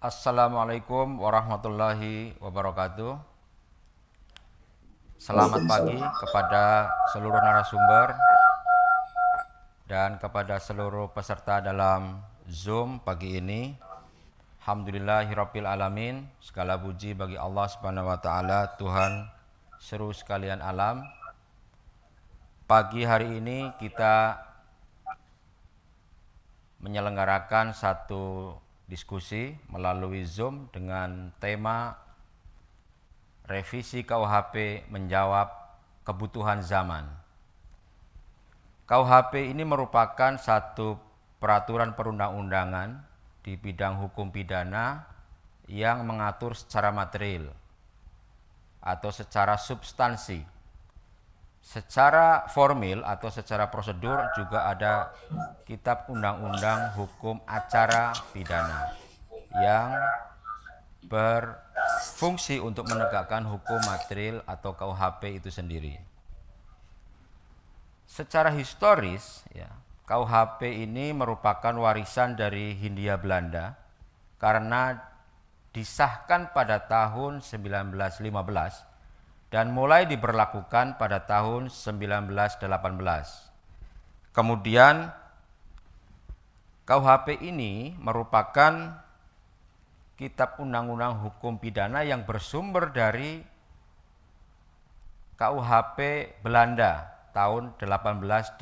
Assalamualaikum warahmatullahi wabarakatuh. Selamat pagi kepada seluruh narasumber dan kepada seluruh peserta dalam Zoom pagi ini. Alhamdulillahirabbil alamin. Segala puji bagi Allah Subhanahu wa taala, Tuhan seru sekalian alam. Pagi hari ini kita menyelenggarakan satu diskusi melalui Zoom dengan tema revisi KUHP menjawab kebutuhan zaman. KUHP ini merupakan satu peraturan perundang-undangan di bidang hukum pidana yang mengatur secara material atau secara substansi. Secara formil atau secara prosedur juga ada Kitab Undang-Undang Hukum Acara Pidana yang berfungsi untuk menegakkan hukum material atau KUHP itu sendiri. Secara historis, KUHP ini merupakan warisan dari Hindia Belanda karena disahkan pada tahun 1915 dan mulai diberlakukan pada tahun 1918. Kemudian KUHP ini merupakan Kitab Undang-Undang Hukum Pidana yang bersumber dari KUHP Belanda tahun 1881.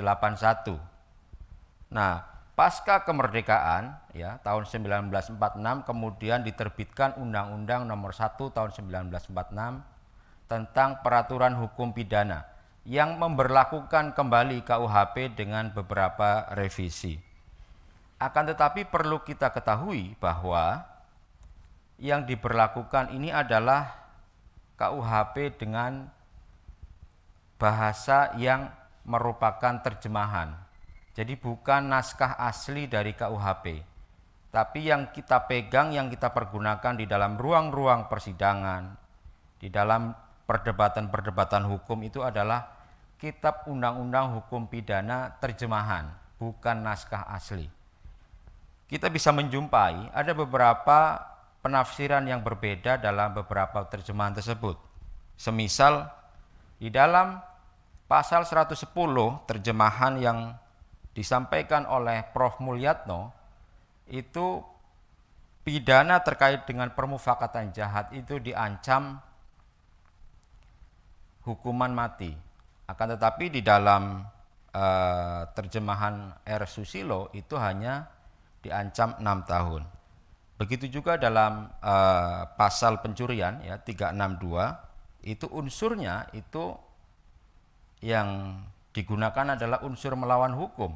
Nah, pasca kemerdekaan tahun 1946 kemudian diterbitkan Undang-Undang Nomor 1 tahun 1946 tentang peraturan hukum pidana yang memberlakukan kembali KUHP dengan beberapa revisi. Akan tetapi perlu kita ketahui bahwa yang diberlakukan ini adalah KUHP dengan bahasa yang merupakan terjemahan. Jadi bukan naskah asli dari KUHP. Tapi yang kita pegang, yang kita pergunakan di dalam ruang-ruang persidangan, di dalam perdebatan-perdebatan hukum itu adalah Kitab Undang-Undang Hukum Pidana terjemahan, bukan naskah asli. Kita bisa menjumpai ada beberapa penafsiran yang berbeda dalam beberapa terjemahan tersebut. Semisal di dalam pasal 110 terjemahan yang disampaikan oleh Prof. Mulyatno itu pidana terkait dengan permufakatan jahat itu diancam hukuman mati. Akan tetapi di dalam terjemahan R. Susilo itu hanya diancam 6 tahun. Begitu juga dalam pasal pencurian 362 itu unsurnya itu yang digunakan adalah unsur melawan hukum.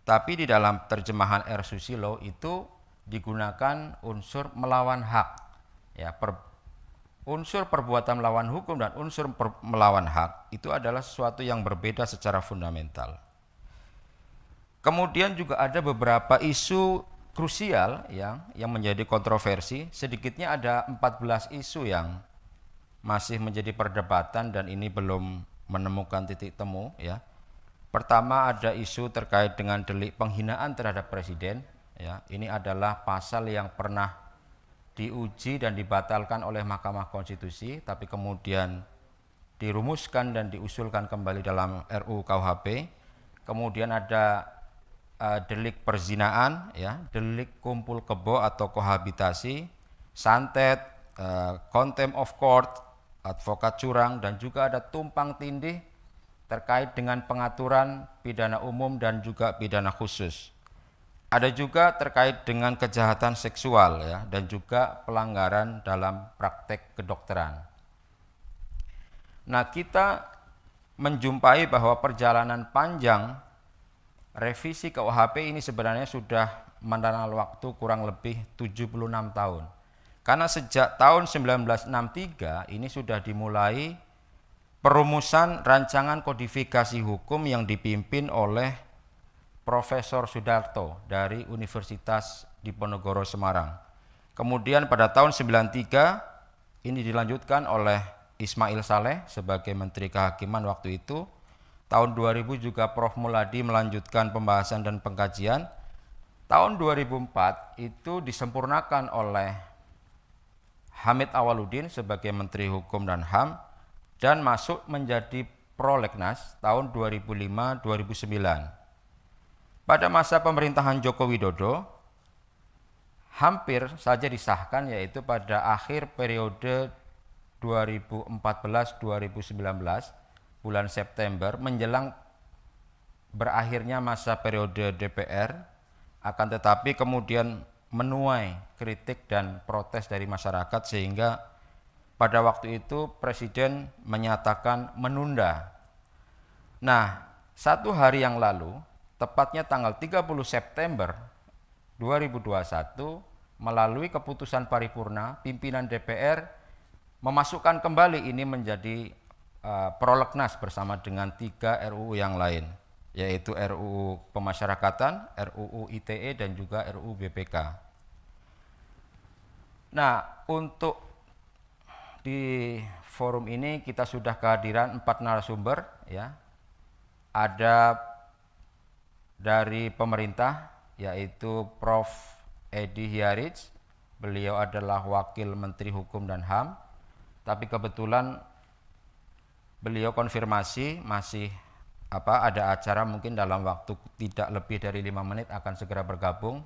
Tapi di dalam terjemahan R. Susilo itu digunakan unsur melawan hak. Unsur perbuatan melawan hukum dan unsur melawan hak itu adalah sesuatu yang berbeda secara fundamental. Kemudian juga ada beberapa isu krusial yang menjadi kontroversi. Sedikitnya ada 14 isu yang masih menjadi perdebatan dan ini belum menemukan titik temu. Pertama ada isu terkait dengan delik penghinaan terhadap presiden. Ini adalah pasal yang pernah diuji dan dibatalkan oleh Mahkamah Konstitusi, tapi kemudian dirumuskan dan diusulkan kembali dalam RUU KUHP. Kemudian ada delik perzinaan, delik kumpul kebo atau kohabitasi, santet, contempt of court, advokat curang, dan juga ada tumpang tindih terkait dengan pengaturan pidana umum dan juga pidana khusus. Ada juga terkait dengan kejahatan seksual dan juga pelanggaran dalam praktek kedokteran. Nah, kita menjumpai bahwa perjalanan panjang revisi KUHP ini sebenarnya sudah menelan waktu kurang lebih 76 tahun. Karena sejak tahun 1963 ini sudah dimulai perumusan rancangan kodifikasi hukum yang dipimpin oleh Profesor Sudarto dari Universitas Diponegoro Semarang. Kemudian pada tahun 1993 ini dilanjutkan oleh Ismail Saleh sebagai Menteri Kehakiman waktu itu. Tahun 2000 juga Prof. Muladi melanjutkan pembahasan dan pengkajian. Tahun 2004 itu disempurnakan oleh Hamid Awaludin sebagai Menteri Hukum dan HAM dan masuk menjadi prolegnas tahun 2005-2009. Pada masa pemerintahan Joko Widodo, hampir saja disahkan, yaitu pada akhir periode 2014-2019, bulan September, menjelang berakhirnya masa periode DPR, akan tetapi kemudian menuai kritik dan protes dari masyarakat sehingga pada waktu itu Presiden menyatakan menunda. Nah, satu hari yang lalu, tepatnya tanggal 30 September 2021, melalui keputusan paripurna, pimpinan DPR memasukkan kembali ini menjadi prolegnas bersama dengan 3 RUU yang lain, yaitu RUU Pemasyarakatan, RUU ITE, dan juga RUU BPK. Nah, untuk di forum ini kita sudah kehadiran 4 narasumber, ya. Ada dari pemerintah, yaitu Prof. Edi Hiarij. Beliau adalah Wakil Menteri Hukum dan HAM, tapi kebetulan beliau konfirmasi masih ada acara, mungkin dalam waktu tidak lebih dari 5 menit akan segera bergabung.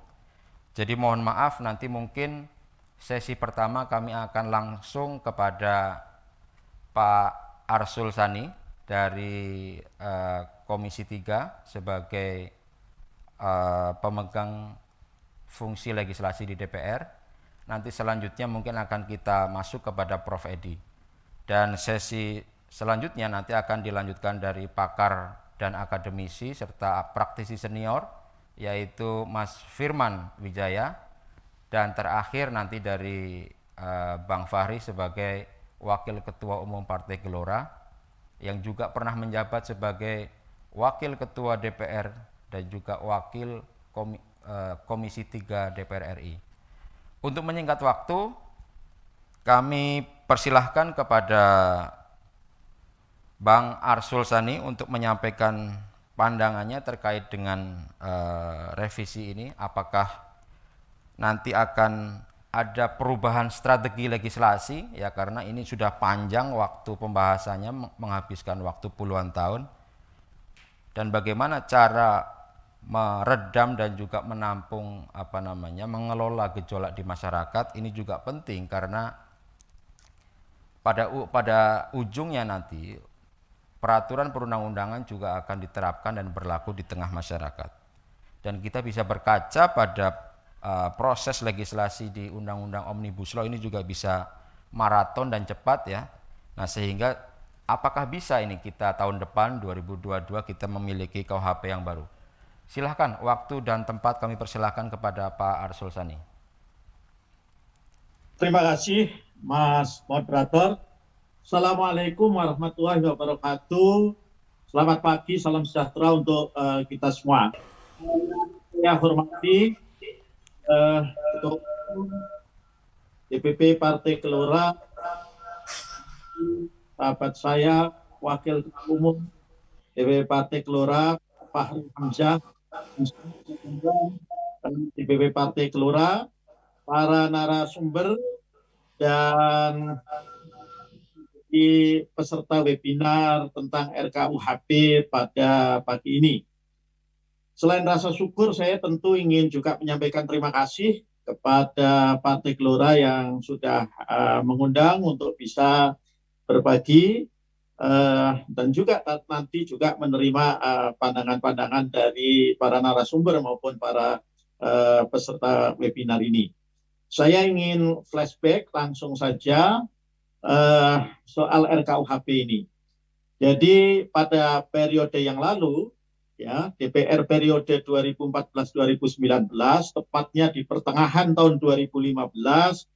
Jadi mohon maaf, nanti mungkin sesi pertama kami akan langsung kepada Pak Arsul Sani dari Komisi 3 sebagai pemegang fungsi legislasi di DPR. Nanti selanjutnya mungkin akan kita masuk kepada Prof. Edi. Dan sesi selanjutnya nanti akan dilanjutkan dari pakar dan akademisi serta praktisi senior, yaitu Mas Firman Wijaya, dan terakhir nanti dari Bang Fahri sebagai Wakil Ketua Umum Partai Gelora, yang juga pernah menjabat sebagai Wakil Ketua DPR dan juga Wakil Komisi 3 DPR RI. Untuk menyingkat waktu, kami persilahkan kepada Bang Arsul Sani untuk menyampaikan pandangannya terkait dengan revisi ini. Apakah nanti akan ada perubahan strategi legislasi, ya, karena ini sudah panjang waktu pembahasannya, menghabiskan waktu puluhan tahun. Dan bagaimana cara meredam dan juga menampung mengelola gejolak di masyarakat, ini juga penting karena pada ujungnya nanti peraturan perundang-undangan juga akan diterapkan dan berlaku di tengah masyarakat. Dan kita bisa berkaca pada proses legislasi di Undang-Undang Omnibus Law ini juga bisa maraton dan cepat, ya. Nah, sehingga apakah bisa ini kita tahun depan 2022 kita memiliki KUHP yang baru? Silahkan, waktu dan tempat kami persilahkan kepada Pak Arsul Sani. Terima kasih Mas Moderator. Assalamualaikum warahmatullahi wabarakatuh. Selamat pagi, salam sejahtera untuk kita semua. Saya hormati Ketua DPP Partai Gelora, sahabat saya, Wakil Ketua Umum DPP Partai Gelora, Fahri Hamzah, DPP Partai Gelora, para narasumber, dan di peserta webinar tentang RKUHP pada pagi ini. Selain rasa syukur, saya tentu ingin juga menyampaikan terima kasih kepada Partai Gelora yang sudah mengundang untuk bisa berbagi dan juga nanti juga menerima pandangan-pandangan dari para narasumber maupun para peserta webinar ini. Saya ingin flashback langsung saja soal RKUHP ini. Jadi pada periode yang lalu, ya, DPR periode 2014-2019, tepatnya di pertengahan tahun 2015,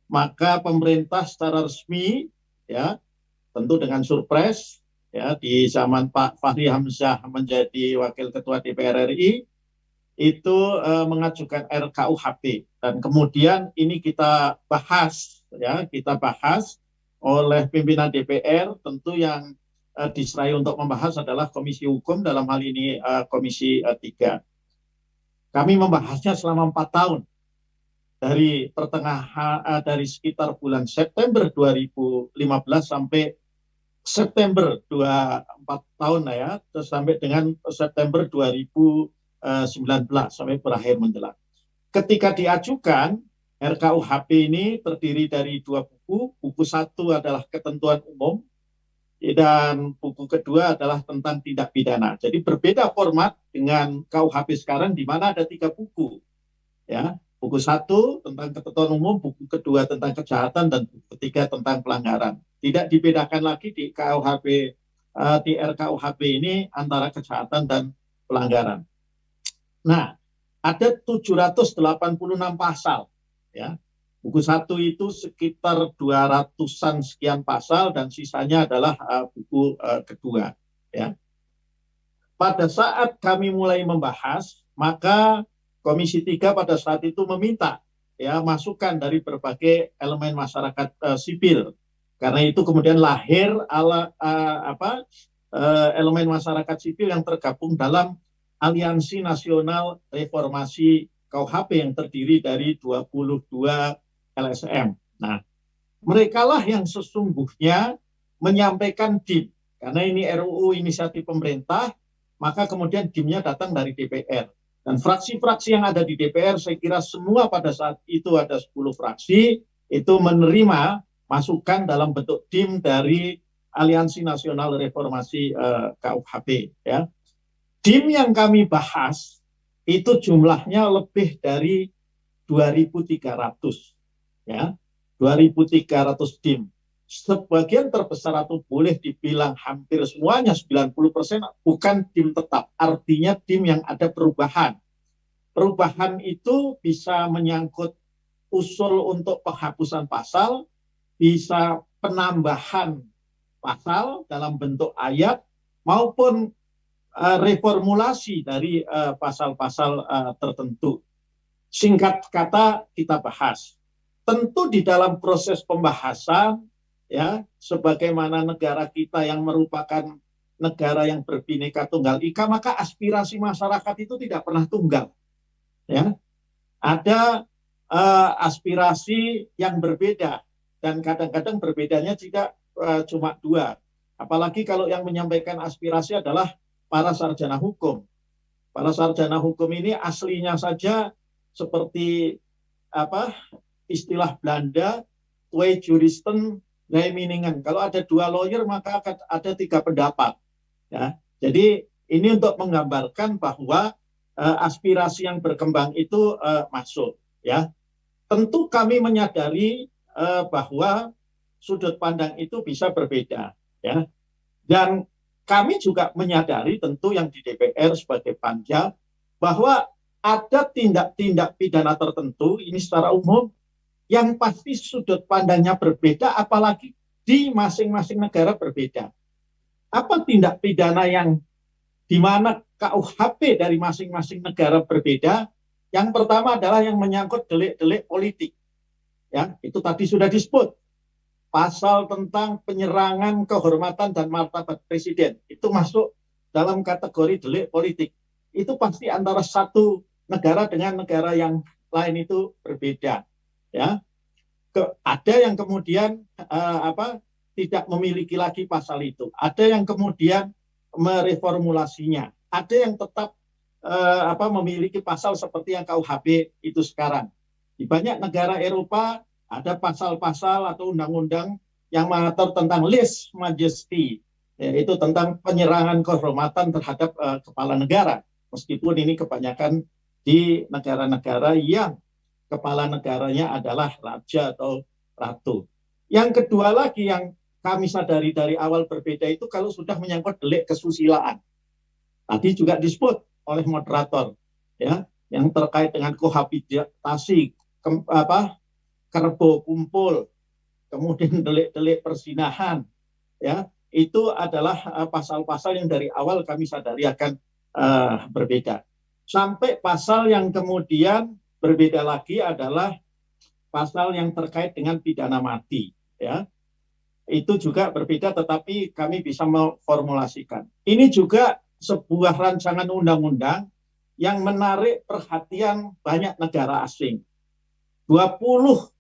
maka pemerintah secara resmi, ya, tentu dengan surprise, ya, di zaman Pak Fahri Hamzah menjadi Wakil Ketua DPR RI, itu mengajukan RKUHP, dan kemudian ini kita bahas, ya, oleh pimpinan DPR. Tentu yang diserai untuk membahas adalah Komisi Hukum, dalam hal ini Komisi 3. Kami membahasnya selama 4 tahun dari dari sekitar bulan September 2015 sampai September 24 tahun lah ya, terus sampai dengan September 2019 sampai berakhir menjelang. Ketika diajukan, RKUHP ini terdiri dari 2 buku. Buku 1 adalah ketentuan umum dan buku kedua adalah tentang tindak pidana. Jadi berbeda format dengan KUHP sekarang di mana ada 3 buku. Ya, buku 1 tentang ketentuan umum, buku kedua tentang kejahatan, dan buku ketiga tentang pelanggaran. Tidak dibedakan lagi di KUHP di RKUHP ini antara kejahatan dan pelanggaran. Nah, ada 786 pasal, ya. Buku 1 itu sekitar 200-an sekian pasal dan sisanya adalah buku kedua, ya. Pada saat kami mulai membahas, maka Komisi 3 pada saat itu meminta ya masukan dari berbagai elemen masyarakat sipil. Karena itu kemudian lahir elemen masyarakat sipil yang tergabung dalam Aliansi Nasional Reformasi KUHP yang terdiri dari 22 LSM. Nah, merekalah yang sesungguhnya menyampaikan DIM. Karena ini RUU inisiatif pemerintah, maka kemudian DIM-nya datang dari DPR. Dan fraksi-fraksi yang ada di DPR, saya kira semua pada saat itu ada 10 fraksi, itu menerima masukan dalam bentuk DIM dari Aliansi Nasional Reformasi KUHP. Ya. DIM yang kami bahas, itu jumlahnya lebih dari 2.300. Ya, 2.300 DIM. Sebagian terbesar atau boleh dibilang hampir semuanya 90% bukan DIM tetap, artinya DIM yang ada perubahan. Perubahan itu bisa menyangkut usul untuk penghapusan pasal, bisa penambahan pasal dalam bentuk ayat, maupun reformulasi dari pasal-pasal tertentu. Singkat kata kita bahas. Tentu di dalam proses pembahasan, ya, sebagaimana negara kita yang merupakan negara yang berbineka tunggal ika, maka aspirasi masyarakat itu tidak pernah tunggal. Ya, ada aspirasi yang berbeda dan kadang-kadang berbedanya tidak cuma 2. Apalagi kalau yang menyampaikan aspirasi adalah para sarjana hukum. Para sarjana hukum ini aslinya saja seperti istilah Belanda, twee juristen, drie meningen. Kalau ada 2 lawyer maka ada 3 pendapat. Ya, jadi ini untuk menggambarkan bahwa aspirasi yang berkembang itu masuk. Ya, tentu kami menyadari bahwa sudut pandang itu bisa berbeda. Ya, dan kami juga menyadari tentu yang di DPR sebagai panja bahwa ada tindak-tindak pidana tertentu ini secara umum yang pasti sudut pandangnya berbeda, apalagi di masing-masing negara berbeda. Apa tindak pidana yang di mana KUHP dari masing-masing negara berbeda? Yang pertama adalah yang menyangkut delik-delik politik. Ya, itu tadi sudah disebut. Pasal tentang penyerangan kehormatan dan martabat presiden itu masuk dalam kategori delik politik. Itu pasti antara satu negara dengan negara yang lain itu berbeda. Ya, ada yang kemudian tidak memiliki lagi pasal itu. Ada yang kemudian mereformulasinya. Ada yang tetap memiliki pasal seperti yang KUHP itu sekarang. Di banyak negara Eropa ada pasal-pasal atau undang-undang yang mengatur tentang lèse majesté, yaitu tentang penyerangan kehormatan terhadap kepala negara. Meskipun ini kebanyakan di negara-negara yang kepala negaranya adalah raja atau ratu. Yang kedua lagi yang kami sadari dari awal berbeda itu kalau sudah menyangkut delik kesusilaan. Tadi juga disebut oleh moderator, ya, yang terkait dengan kohabitasi, kerbo kumpul, kemudian delik-delik persinahan, ya, itu adalah pasal-pasal yang dari awal kami sadari akan berbeda. Sampai pasal yang kemudian berbeda lagi adalah pasal yang terkait dengan pidana mati, ya. Itu juga berbeda, tetapi kami bisa memformulasikan. Ini juga sebuah rancangan undang-undang yang menarik perhatian banyak negara asing. 22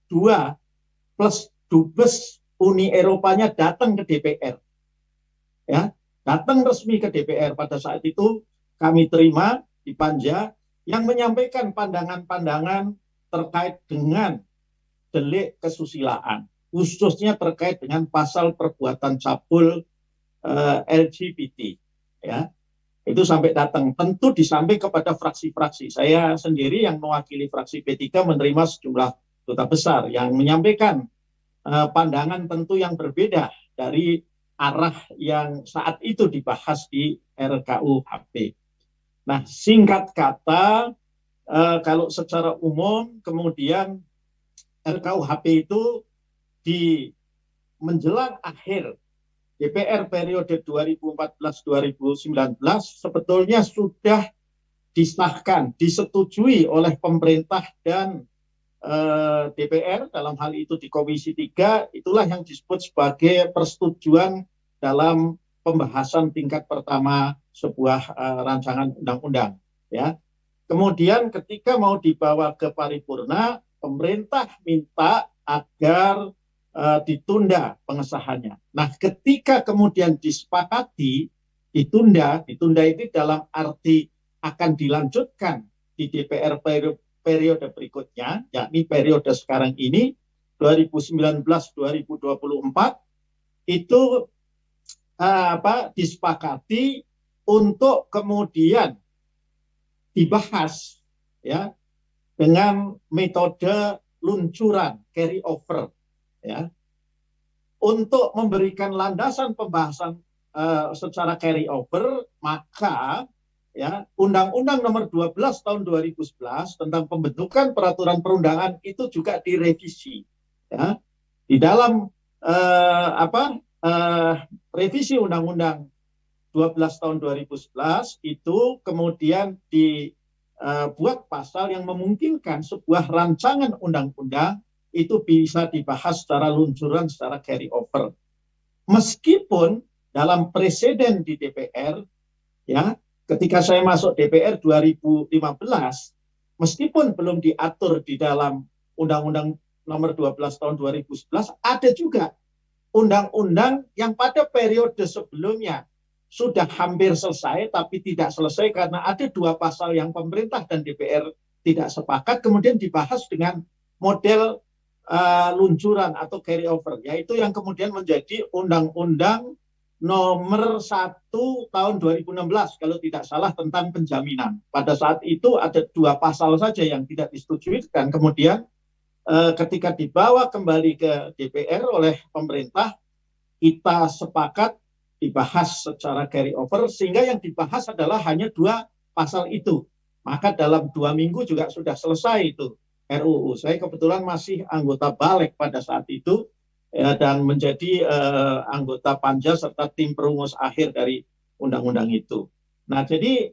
plus dubes Uni Eropanya datang ke DPR. Ya, datang resmi ke DPR pada saat itu kami terima di Panja yang menyampaikan pandangan-pandangan terkait dengan delik kesusilaan, khususnya terkait dengan pasal perbuatan cabul LGBT. Ya, itu sampai datang. Tentu disampaikan kepada fraksi-fraksi. Saya sendiri yang mewakili fraksi P3 menerima sejumlah duta besar yang menyampaikan pandangan tentu yang berbeda dari arah yang saat itu dibahas di RKUHP. Nah, singkat kata, kalau secara umum kemudian RKUHP itu di menjelang akhir DPR periode 2014-2019 sebetulnya sudah disahkan, disetujui oleh pemerintah dan DPR, dalam hal itu di Komisi 3, itulah yang disebut sebagai persetujuan dalam pembahasan tingkat pertama sebuah rancangan undang-undang. Ya. Kemudian ketika mau dibawa ke paripurna, pemerintah minta agar ditunda pengesahannya. Nah, ketika kemudian disepakati ditunda itu dalam arti akan dilanjutkan di DPR periode berikutnya, yakni periode sekarang ini 2019-2024 itu disepakati untuk kemudian dibahas ya dengan metode luncuran carry over ya untuk memberikan landasan pembahasan secara carry over, maka ya Undang-Undang Nomor 12 Tahun 2011 tentang pembentukan peraturan perundangan itu juga direvisi ya di dalam revisi Undang-Undang 12 Tahun 2011 itu kemudian dibuat pasal yang memungkinkan sebuah rancangan undang-undang itu bisa dibahas secara luncuran, secara carry over. Meskipun dalam presiden di DPR ya ketika saya masuk DPR 2015, meskipun belum diatur di dalam Undang-Undang Nomor 12 Tahun 2011, ada juga undang-undang yang pada periode sebelumnya sudah hampir selesai, tapi tidak selesai karena ada dua pasal yang pemerintah dan DPR tidak sepakat, kemudian dibahas dengan model luncuran atau carry over, yaitu yang kemudian menjadi Undang-Undang Nomor 1 Tahun 2016 kalau tidak salah tentang penjaminan. Pada saat itu ada dua pasal saja yang tidak disetujui dan kemudian ketika dibawa kembali ke DPR oleh pemerintah kita sepakat dibahas secara carry over sehingga yang dibahas adalah hanya dua pasal itu. Maka dalam 2 minggu juga sudah selesai itu RUU. Saya kebetulan masih anggota Balik pada saat itu ya, dan menjadi anggota Panja serta tim perumus akhir dari undang-undang itu. Nah, jadi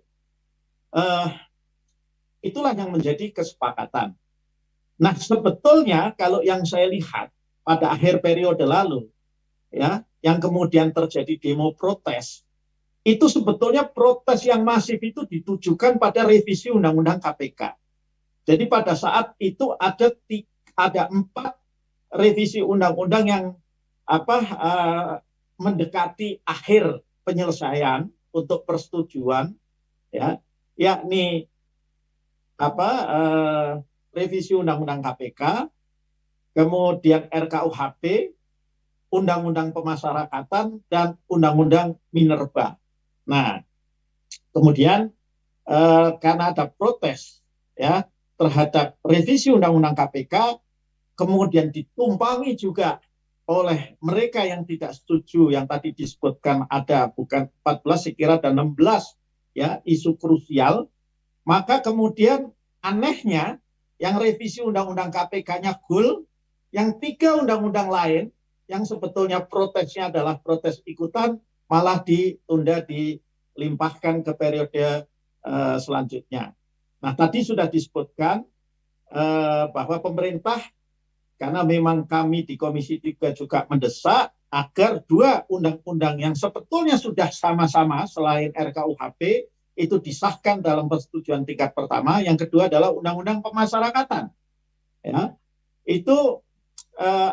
itulah yang menjadi kesepakatan. Nah, sebetulnya kalau yang saya lihat pada akhir periode lalu, ya, yang kemudian terjadi demo protes, itu sebetulnya protes yang masif itu ditujukan pada revisi Undang-Undang KPK. Jadi pada saat itu ada 4 revisi undang-undang yang mendekati akhir penyelesaian untuk persetujuan ya, yakni revisi Undang-Undang KPK, kemudian RKUHP, Undang-Undang Pemasyarakatan dan Undang-Undang Minerba. Nah, kemudian karena ada protes ya terhadap revisi Undang-Undang KPK, kemudian ditumpangi juga oleh mereka yang tidak setuju yang tadi disebutkan ada bukan 14 saya kira ada 16 ya isu krusial, maka kemudian anehnya yang revisi Undang-Undang KPK-nya goal, yang 3 undang-undang lain yang sebetulnya protesnya adalah protes ikutan malah ditunda dilimpahkan ke periode selanjutnya. Nah, tadi sudah disebutkan bahwa pemerintah karena memang kami di Komisi 3 juga mendesak agar 2 undang-undang yang sebetulnya sudah sama-sama selain RKUHP itu disahkan dalam persetujuan tingkat pertama. Yang kedua adalah undang-undang pemasyarakatan, ya, itu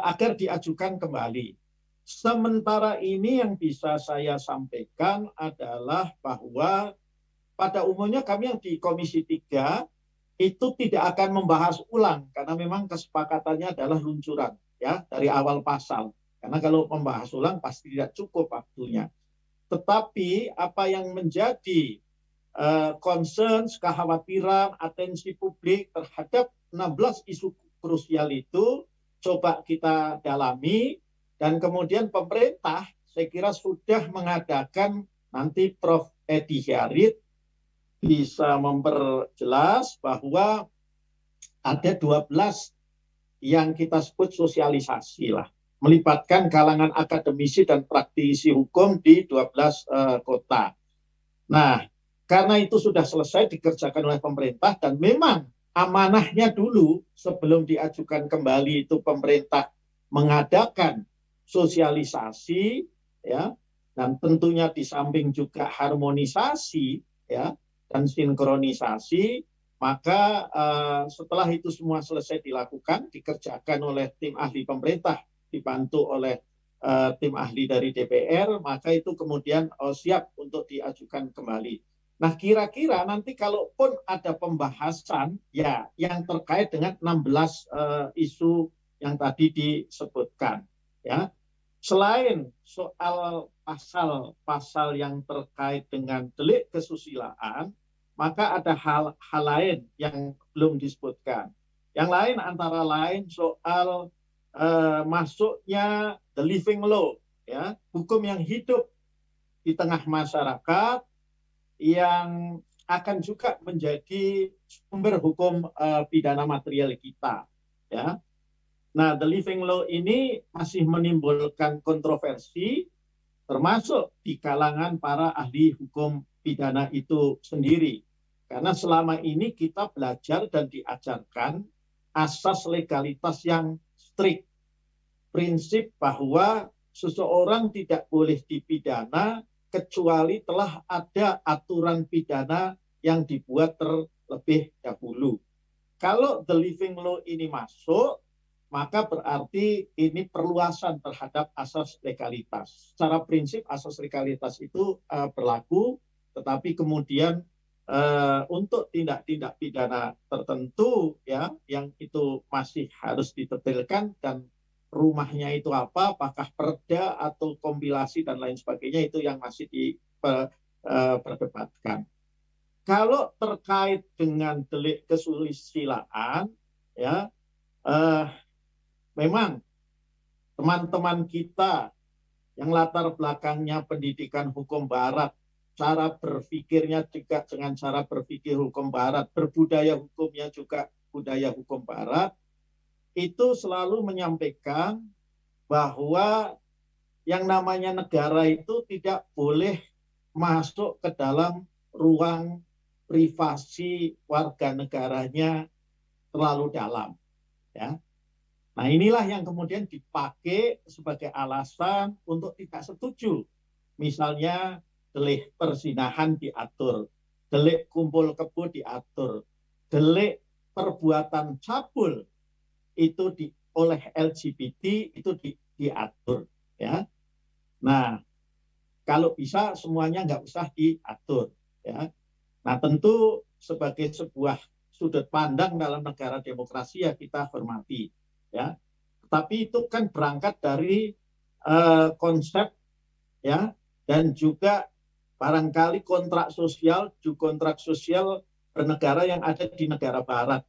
agar diajukan kembali. Sementara ini yang bisa saya sampaikan adalah bahwa pada umumnya kami yang di Komisi 3 itu tidak akan membahas ulang karena memang kesepakatannya adalah luncuran, ya, dari awal pasal. Karena kalau membahas ulang pasti tidak cukup waktunya. Tetapi apa yang menjadi concerns, kekhawatiran, atensi publik terhadap 16 isu krusial itu coba kita dalami, dan kemudian pemerintah saya kira sudah mengadakan, nanti Prof. Edi Hyarit bisa memperjelas bahwa ada 12 yang kita sebut sosialisasi lah, melibatkan kalangan akademisi dan praktisi hukum di 12 kota. Nah, karena itu sudah selesai dikerjakan oleh pemerintah, dan memang amanahnya dulu sebelum diajukan kembali itu pemerintah mengadakan sosialisasi, ya, dan tentunya di samping juga harmonisasi, ya, dan sinkronisasi. Maka setelah itu semua selesai dilakukan, dikerjakan oleh tim ahli pemerintah dibantu oleh tim ahli dari DPR, maka itu kemudian siap untuk diajukan kembali. Nah, kira-kira nanti kalaupun ada pembahasan, ya, yang terkait dengan 16 isu yang tadi disebutkan, ya, selain soal pasal-pasal yang terkait dengan delik kesusilaan, maka ada hal lain yang belum disebutkan. Yang lain antara lain soal masuknya the living law, ya, hukum yang hidup di tengah masyarakat yang akan juga menjadi sumber hukum pidana material kita, ya. Nah, the living law ini masih menimbulkan kontroversi, termasuk di kalangan para ahli hukum pidana itu sendiri. Karena selama ini kita belajar dan diajarkan asas legalitas yang strict. Prinsip bahwa seseorang tidak boleh dipidana kecuali telah ada aturan pidana yang dibuat terlebih dahulu. Kalau the living law ini masuk, maka berarti ini perluasan terhadap asas legalitas. Secara prinsip asas legalitas itu berlaku, tetapi kemudian untuk tindak-tindak pidana tertentu, ya, yang itu masih harus didetailkan, dan rumahnya itu apa, apakah perda atau kompilasi dan lain sebagainya, itu yang masih diperdebatkan. Kalau terkait dengan delik kesusilaan, ya, memang teman-teman kita yang latar belakangnya pendidikan hukum barat, cara berpikirnya juga dengan cara berpikir hukum barat, berbudaya hukumnya juga budaya hukum barat, itu selalu menyampaikan bahwa yang namanya negara itu tidak boleh masuk ke dalam ruang privasi warga negaranya terlalu dalam, ya. Nah, inilah yang kemudian dipakai sebagai alasan untuk tidak setuju. Misalnya delik perzinahan diatur, delik kumpul kebo diatur, delik perbuatan cabul itu oleh LGBT itu diatur, ya. Nah, kalau bisa semuanya nggak usah diatur, ya. Nah, tentu sebagai sebuah sudut pandang dalam negara demokrasi, ya, kita hormati, ya. Tapi itu kan berangkat dari konsep, ya, dan juga barangkali kontrak sosial bernegara yang ada di negara barat.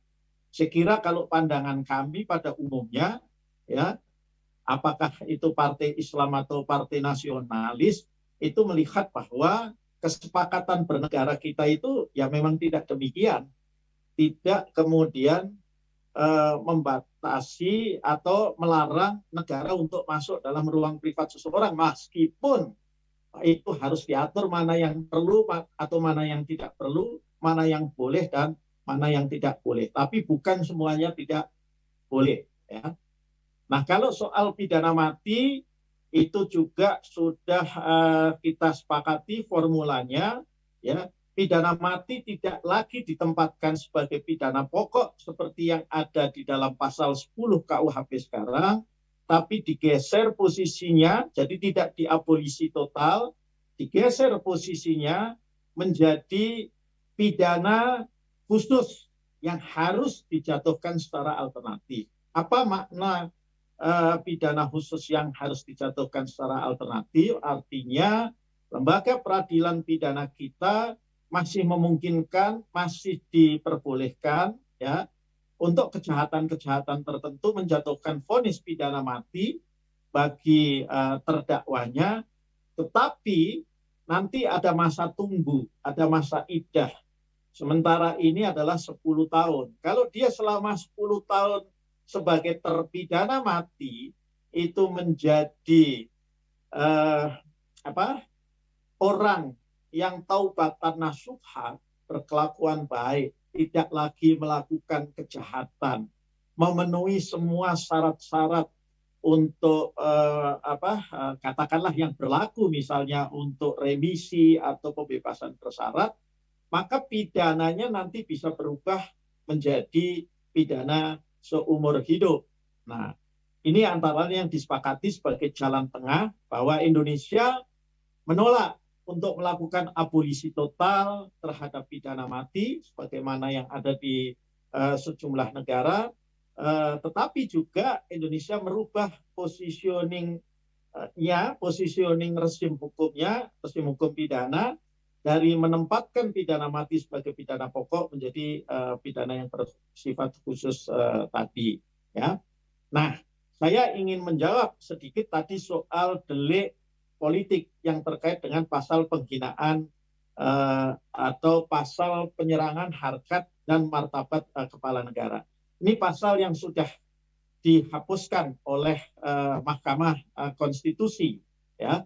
Saya kira kalau pandangan kami pada umumnya, ya, apakah itu partai Islam atau partai nasionalis, itu melihat bahwa kesepakatan bernegara kita itu ya memang tidak demikian. Tidak kemudian membatasi atau melarang negara untuk masuk dalam ruang privat seseorang, meskipun itu harus diatur mana yang perlu atau mana yang tidak perlu, mana yang boleh dan mana yang tidak boleh. Tapi bukan semuanya tidak boleh, ya. Nah, kalau soal pidana mati itu juga sudah kita sepakati formulanya, ya. pidana mati tidak lagi ditempatkan sebagai pidana pokok seperti yang ada di dalam pasal 10 KUHP sekarang, tapi digeser posisinya, jadi tidak diabolisi total, digeser posisinya menjadi pidana khusus yang harus dijatuhkan secara alternatif. Apa makna pidana khusus yang harus dijatuhkan secara alternatif? Artinya lembaga peradilan pidana kita masih memungkinkan, masih diperbolehkan ya untuk kejahatan-kejahatan tertentu menjatuhkan vonis pidana mati bagi terdakwanya, tetapi nanti ada masa tunggu, ada masa iddah. Sementara ini adalah 10 tahun. Kalau dia selama 10 tahun sebagai terpidana mati itu menjadi orang yang taubatan nasuha, berkelakuan baik, tidak lagi melakukan kejahatan, memenuhi semua syarat-syarat untuk katakanlah yang berlaku misalnya untuk remisi atau pembebasan bersyarat, maka pidananya nanti bisa berubah menjadi pidana seumur hidup. Nah, ini antara yang disepakati sebagai jalan tengah bahwa Indonesia menolak untuk melakukan abolisi total terhadap pidana mati sebagaimana yang ada di sejumlah negara, tetapi juga Indonesia merubah positioning rezim hukumnya, rezim hukum pidana dari menempatkan pidana mati sebagai pidana pokok menjadi pidana yang bersifat khusus tadi. Ya, nah saya ingin menjawab sedikit tadi soal delik politik yang terkait dengan pasal penghinaan atau pasal penyerangan harkat dan martabat kepala negara. Ini pasal yang sudah dihapuskan oleh Mahkamah Konstitusi, ya,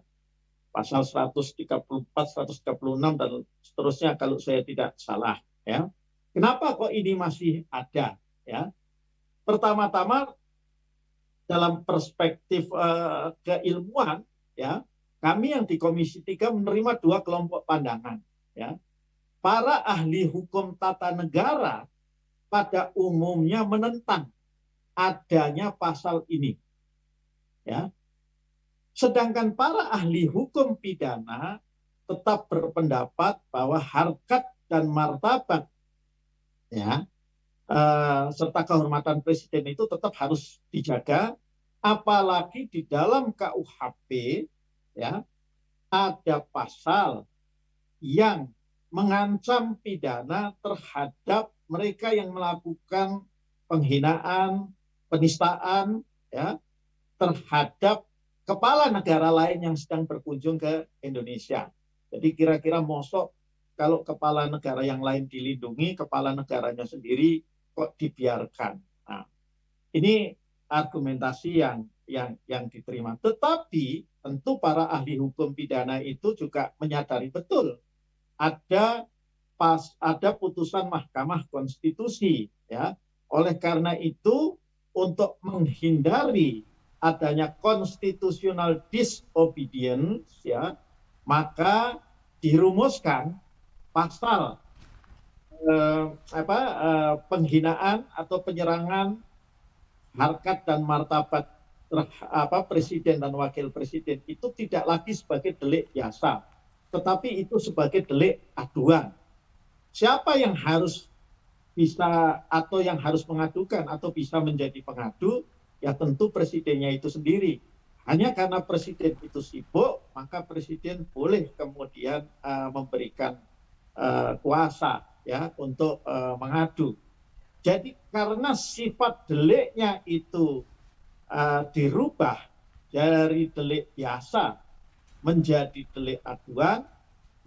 pasal 134, 136 dan seterusnya kalau saya tidak salah. Ya, kenapa kok ini masih ada? Ya, pertama-tama dalam perspektif keilmuan, ya. Kami yang di Komisi 3 menerima 2 kelompok pandangan. Ya. Para ahli hukum tata negara pada umumnya menentang adanya pasal ini. Ya. Sedangkan para ahli hukum pidana tetap berpendapat bahwa harkat dan martabat ya, serta kehormatan presiden itu tetap harus dijaga, apalagi di dalam KUHP ya, ada pasal yang mengancam pidana terhadap mereka yang melakukan penghinaan, penistaan ya, terhadap kepala negara lain yang sedang berkunjung ke Indonesia. Jadi kira-kira mosok kalau kepala negara yang lain dilindungi, kepala negaranya sendiri kok dibiarkan. Nah, ini argumentasi yang diterima. Tetapi tentu para ahli hukum pidana itu juga menyadari betul ada putusan Mahkamah Konstitusi, ya. Oleh karena itu untuk menghindari adanya constitutional disobedience, ya, maka dirumuskan pasal penghinaan atau penyerangan harkat dan martabat presiden dan wakil presiden itu tidak lagi sebagai delik biasa, tetapi itu sebagai delik aduan. Siapa yang harus bisa atau yang harus mengadukan atau bisa menjadi pengadu? Ya tentu presidennya itu sendiri. Hanya karena presiden itu sibuk, maka presiden boleh kemudian memberikan kuasa ya untuk mengadu. Jadi karena sifat deliknya itu dirubah dari delik biasa menjadi delik aduan,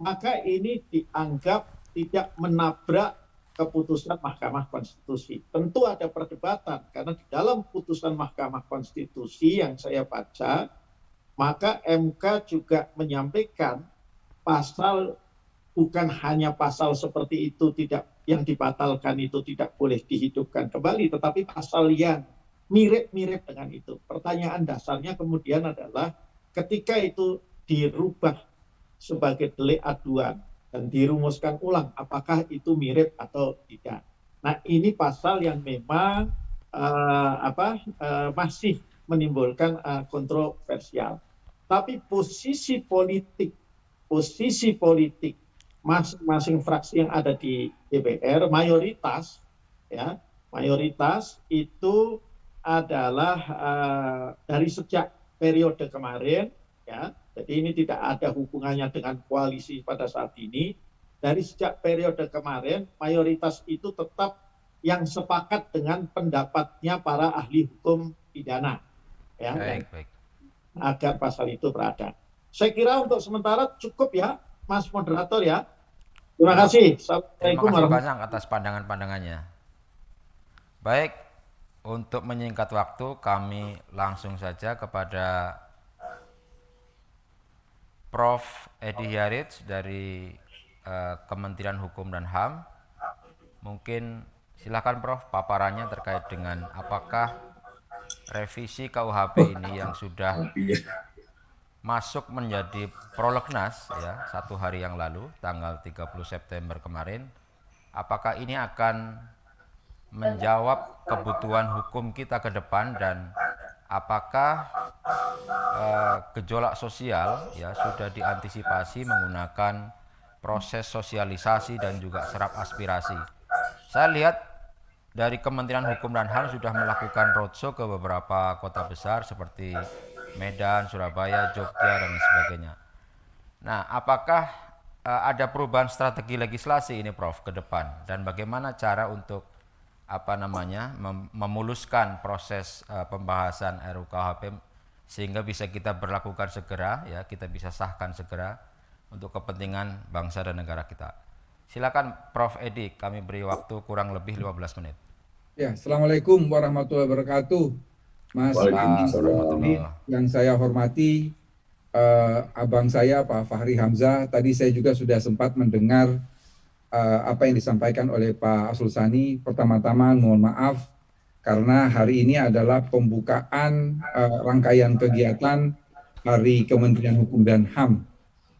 maka ini dianggap tidak menabrak keputusan Mahkamah Konstitusi. Tentu ada perdebatan, karena di dalam putusan Mahkamah Konstitusi yang saya baca, maka MK juga menyampaikan pasal, bukan hanya pasal seperti itu tidak yang dibatalkan itu tidak boleh dihidupkan kembali, tetapi pasal yang mirip-mirip dengan itu. Pertanyaan dasarnya kemudian adalah ketika itu dirubah sebagai delik aduan, dan dirumuskan ulang apakah itu mirip atau tidak. Nah, ini pasal yang memang masih menimbulkan kontroversial. Tapi posisi politik masing-masing fraksi yang ada di DPR mayoritas itu adalah dari sejak periode kemarin, ya. Jadi ini tidak ada hubungannya dengan koalisi pada saat ini. Dari sejak periode kemarin, mayoritas itu tetap yang sepakat dengan pendapatnya para ahli hukum pidana, ya, Baik. agar pasal itu berada. Saya kira untuk sementara cukup ya, Mas Moderator ya. Terima kasih. Terima kasih banyak atas pandangan-pandangannya. Baik, untuk menyingkat waktu, kami langsung saja kepada Prof. Edi Hiarij dari Kementerian Hukum dan HAM. Mungkin silakan Prof, paparannya terkait dengan apakah revisi KUHP ini yang sudah masuk menjadi prolegnas ya 1 hari yang lalu, tanggal 30 September kemarin, apakah ini akan menjawab kebutuhan hukum kita ke depan, dan apakah gejolak sosial ya sudah diantisipasi menggunakan proses sosialisasi dan juga serap aspirasi. Saya lihat dari Kementerian Hukum dan HAM sudah melakukan roadshow ke beberapa kota besar seperti Medan, Surabaya, Jogja, dan sebagainya. Nah, apakah ada perubahan strategi legislasi ini, Prof, ke depan, dan bagaimana cara untuk memuluskan proses pembahasan RUU KUHP sehingga bisa kita berlakukan segera, ya, kita bisa sahkan segera untuk kepentingan bangsa dan negara kita. Silakan Prof. Edi, kami beri waktu kurang lebih 15 menit. Ya, Assalamualaikum warahmatullahi wabarakatuh. Mas Amin, yang saya hormati, abang saya Pak Fahri Hamzah, tadi saya juga sudah sempat mendengar apa yang disampaikan oleh Pak Arsul Sani. Pertama-tama mohon maaf karena hari ini adalah pembukaan rangkaian kegiatan Hari Kementerian Hukum dan HAM,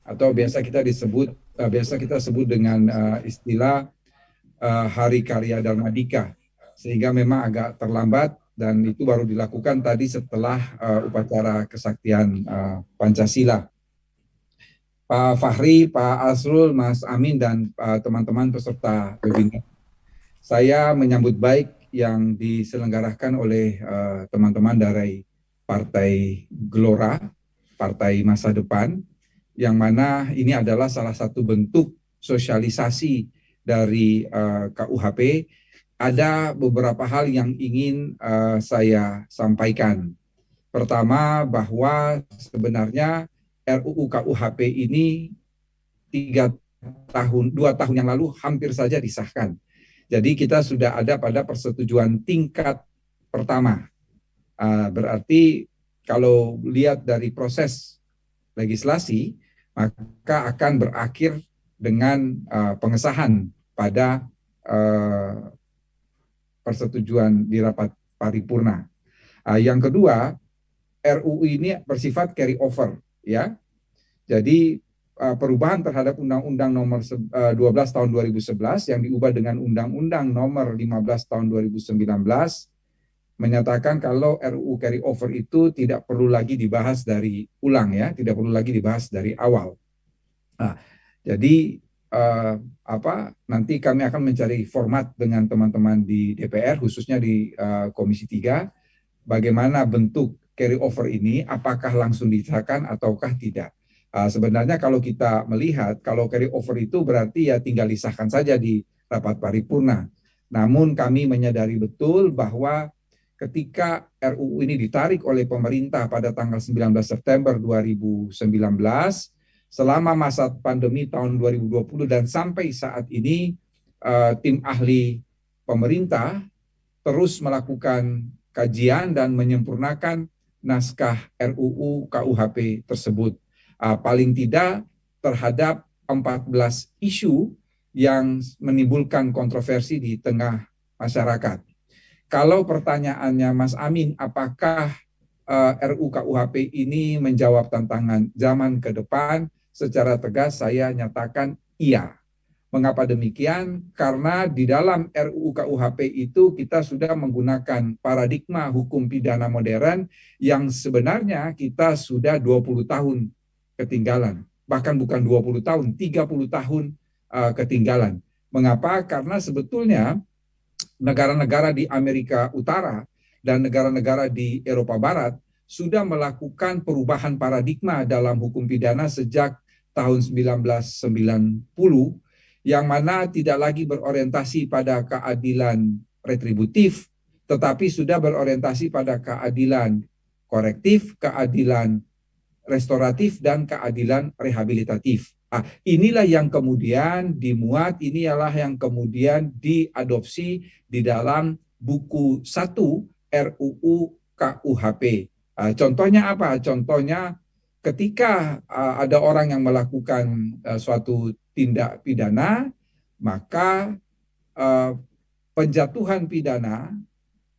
atau biasa kita sebut dengan istilah Hari Karya Dharmadika, sehingga memang agak terlambat, dan itu baru dilakukan tadi setelah upacara kesaktian Pancasila. Pak Fahri, Pak Asrul, Mas Amin, dan teman-teman peserta webinar, saya menyambut baik yang diselenggarakan oleh teman-teman dari Partai Gelora, Partai Masa Depan, yang mana ini adalah salah satu bentuk sosialisasi dari KUHP. Ada beberapa hal yang ingin saya sampaikan. Pertama, bahwa sebenarnya RUU KUHP ini 2 tahun yang lalu hampir saja disahkan. Jadi kita sudah ada pada persetujuan tingkat pertama. Berarti kalau lihat dari proses legislasi, maka akan berakhir dengan pengesahan pada persetujuan di rapat paripurna. Yang kedua, RUU ini bersifat carry over, ya. Jadi perubahan terhadap Undang-Undang Nomor 12 Tahun 2011 yang diubah dengan Undang-Undang Nomor 15 Tahun 2019 menyatakan kalau RUU carry over itu tidak perlu lagi dibahas dari ulang, ya, tidak perlu lagi dibahas dari awal. Jadi nanti kami akan mencari format dengan teman-teman di DPR, khususnya di Komisi 3, bagaimana bentuk carry over ini, apakah langsung disahkan ataukah tidak. Sebenarnya kalau kita melihat, kalau carry over itu berarti ya tinggal disahkan saja di rapat paripurna. Namun kami menyadari betul bahwa ketika RUU ini ditarik oleh pemerintah pada tanggal 19 September 2019, selama masa pandemi tahun 2020 dan sampai saat ini, tim ahli pemerintah terus melakukan kajian dan menyempurnakan naskah RUU KUHP tersebut. Paling tidak terhadap 14 isu yang menimbulkan kontroversi di tengah masyarakat. Kalau pertanyaannya Mas Amin, apakah RUU KUHP ini menjawab tantangan zaman ke depan? Secara tegas saya nyatakan Iya. Mengapa demikian? Karena di dalam RUU KUHP itu kita sudah menggunakan paradigma hukum pidana modern yang sebenarnya kita sudah 20 tahun ketinggalan. Bahkan bukan 20 tahun, 30 tahun ketinggalan. Mengapa? Karena sebetulnya negara-negara di Amerika Utara dan negara-negara di Eropa Barat sudah melakukan perubahan paradigma dalam hukum pidana sejak tahun 1990, yang mana tidak lagi berorientasi pada keadilan retributif, tetapi sudah berorientasi pada keadilan korektif, keadilan restoratif, dan keadilan rehabilitatif. Inilah yang kemudian dimuat, inilah yang kemudian diadopsi di dalam buku 1 RUU KUHP. Contohnya apa? Contohnya ketika ada orang yang melakukan suatu tindak pidana, maka penjatuhan pidana,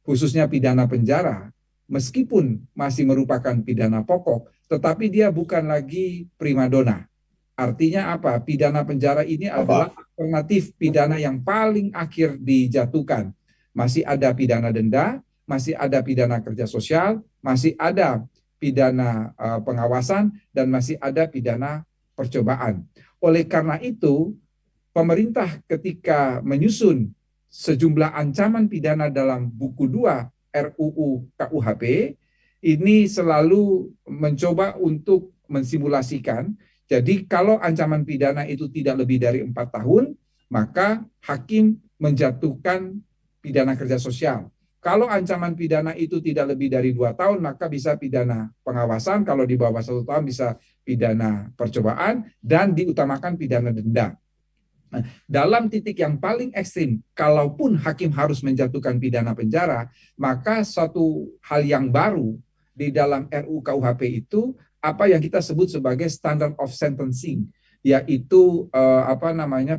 khususnya pidana penjara, meskipun masih merupakan pidana pokok, tetapi dia bukan lagi primadona. Artinya apa? Pidana penjara ini adalah alternatif pidana yang paling akhir dijatuhkan. Masih ada pidana denda, masih ada pidana kerja sosial, masih ada pidana pengawasan, dan masih ada pidana percobaan. Oleh karena itu, pemerintah ketika menyusun sejumlah ancaman pidana dalam buku 2 RUU KUHP, ini selalu mencoba untuk mensimulasikan. Jadi kalau ancaman pidana itu tidak lebih dari 4 tahun, maka hakim menjatuhkan pidana kerja sosial. Kalau ancaman pidana itu tidak lebih dari 2 tahun, maka bisa pidana pengawasan. Kalau di bawah 1 tahun bisa pidana percobaan, dan diutamakan pidana denda. Nah, dalam titik yang paling ekstrim, kalaupun hakim harus menjatuhkan pidana penjara, maka suatu hal yang baru di dalam RUU KUHP itu apa yang kita sebut sebagai standard of sentencing, yaitu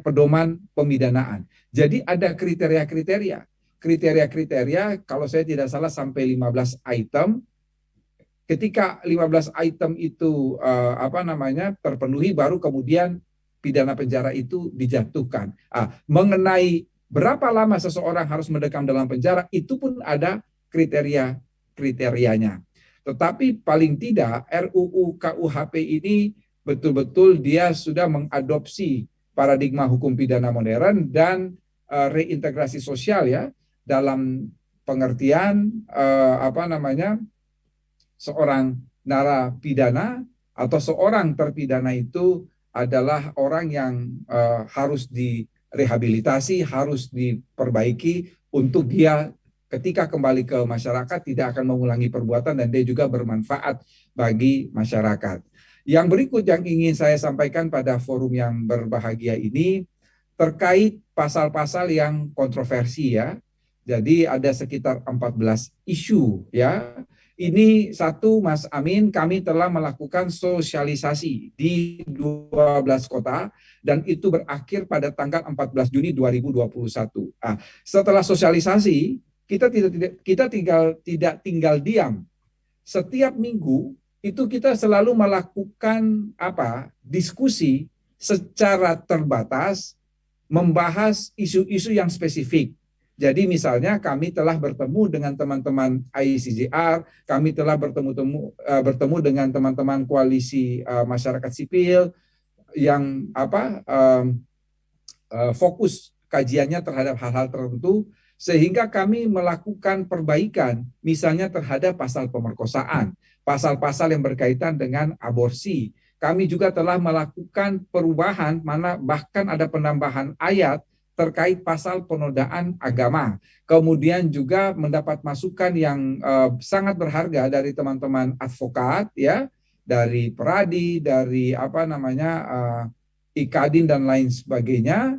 pedoman pemidanaan. Jadi ada kriteria-kriteria. Kriteria-kriteria, kalau saya tidak salah sampai 15 item. Ketika 15 item itu terpenuhi, baru kemudian pidana penjara itu dijatuhkan. Mengenai berapa lama seseorang harus mendekam dalam penjara, itu pun ada kriteria-kriterianya. Tetapi paling tidak RUU KUHP ini betul-betul dia sudah mengadopsi paradigma hukum pidana modern dan reintegrasi sosial, ya, dalam pengertian seorang narapidana atau seorang terpidana itu adalah orang yang harus direhabilitasi, harus diperbaiki untuk dia ketika kembali ke masyarakat tidak akan mengulangi perbuatan, dan dia juga bermanfaat bagi masyarakat. Yang berikut yang ingin saya sampaikan pada forum yang berbahagia ini terkait pasal-pasal yang kontroversi, ya. Jadi ada sekitar 14 isu, ya. Ini satu, Mas Amin, kami telah melakukan sosialisasi di 12 kota, dan itu berakhir pada tanggal 14 Juni 2021. Setelah sosialisasi, kita tidak tinggal diam. Setiap minggu itu kita selalu melakukan diskusi secara terbatas, membahas isu-isu yang spesifik. Jadi misalnya kami telah bertemu dengan teman-teman ICJR, kami telah bertemu dengan teman-teman koalisi masyarakat sipil yang fokus kajiannya terhadap hal-hal tertentu, sehingga kami melakukan perbaikan misalnya terhadap pasal pemerkosaan, pasal-pasal yang berkaitan dengan aborsi. Kami juga telah melakukan perubahan, mana bahkan ada penambahan ayat terkait pasal penodaan agama. Kemudian juga mendapat masukan yang sangat berharga dari teman-teman advokat, ya, dari Peradi, dari Ikadin dan lain sebagainya,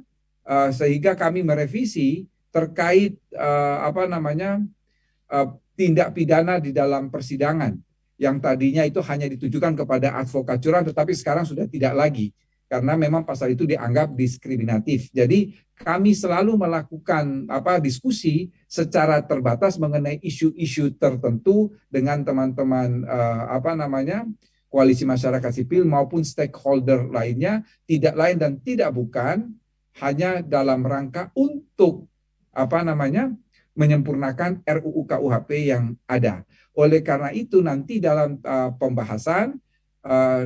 sehingga kami merevisi terkait tindak pidana di dalam persidangan yang tadinya itu hanya ditujukan kepada advokat curang, tetapi sekarang sudah tidak lagi, karena memang pasal itu dianggap diskriminatif. Jadi kami selalu melakukan diskusi secara terbatas mengenai isu-isu tertentu dengan teman-teman koalisi masyarakat sipil maupun stakeholder lainnya, tidak lain dan tidak bukan hanya dalam rangka untuk menyempurnakan RUU KUHP yang ada. Oleh karena itu nanti dalam pembahasan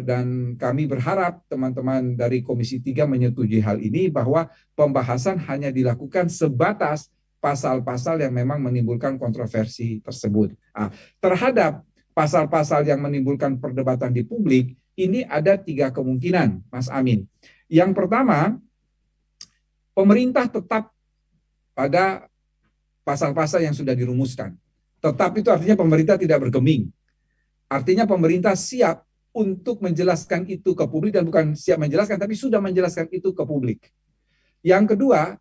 dan kami berharap teman-teman dari Komisi 3 menyetujui hal ini, bahwa pembahasan hanya dilakukan sebatas pasal-pasal yang memang menimbulkan kontroversi tersebut. Terhadap pasal-pasal yang menimbulkan perdebatan di publik, ini ada 3 kemungkinan, Mas Amin. Yang pertama, pemerintah tetap pada pasal-pasal yang sudah dirumuskan. Tetap itu artinya pemerintah tidak bergeming. Artinya pemerintah siap untuk menjelaskan itu ke publik, dan bukan siap menjelaskan, tapi sudah menjelaskan itu ke publik. Yang kedua,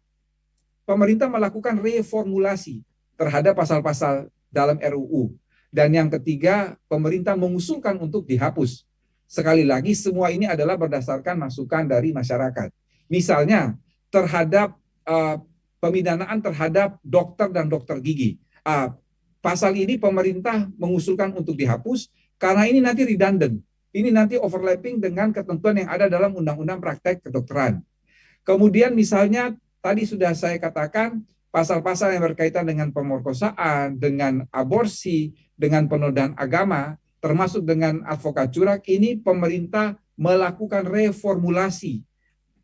pemerintah melakukan reformulasi terhadap pasal-pasal dalam RUU. Dan yang ketiga, pemerintah mengusulkan untuk dihapus. Sekali lagi, semua ini adalah berdasarkan masukan dari masyarakat. Misalnya, terhadap pemidanaan terhadap dokter dan dokter gigi. Pasal ini pemerintah mengusulkan untuk dihapus, karena ini nanti redundant. Ini nanti overlapping dengan ketentuan yang ada dalam Undang-Undang Praktek Kedokteran. Kemudian misalnya, tadi sudah saya katakan, pasal-pasal yang berkaitan dengan pemerkosaan, dengan aborsi, dengan penodaan agama, termasuk dengan advokat curang, ini pemerintah melakukan reformulasi.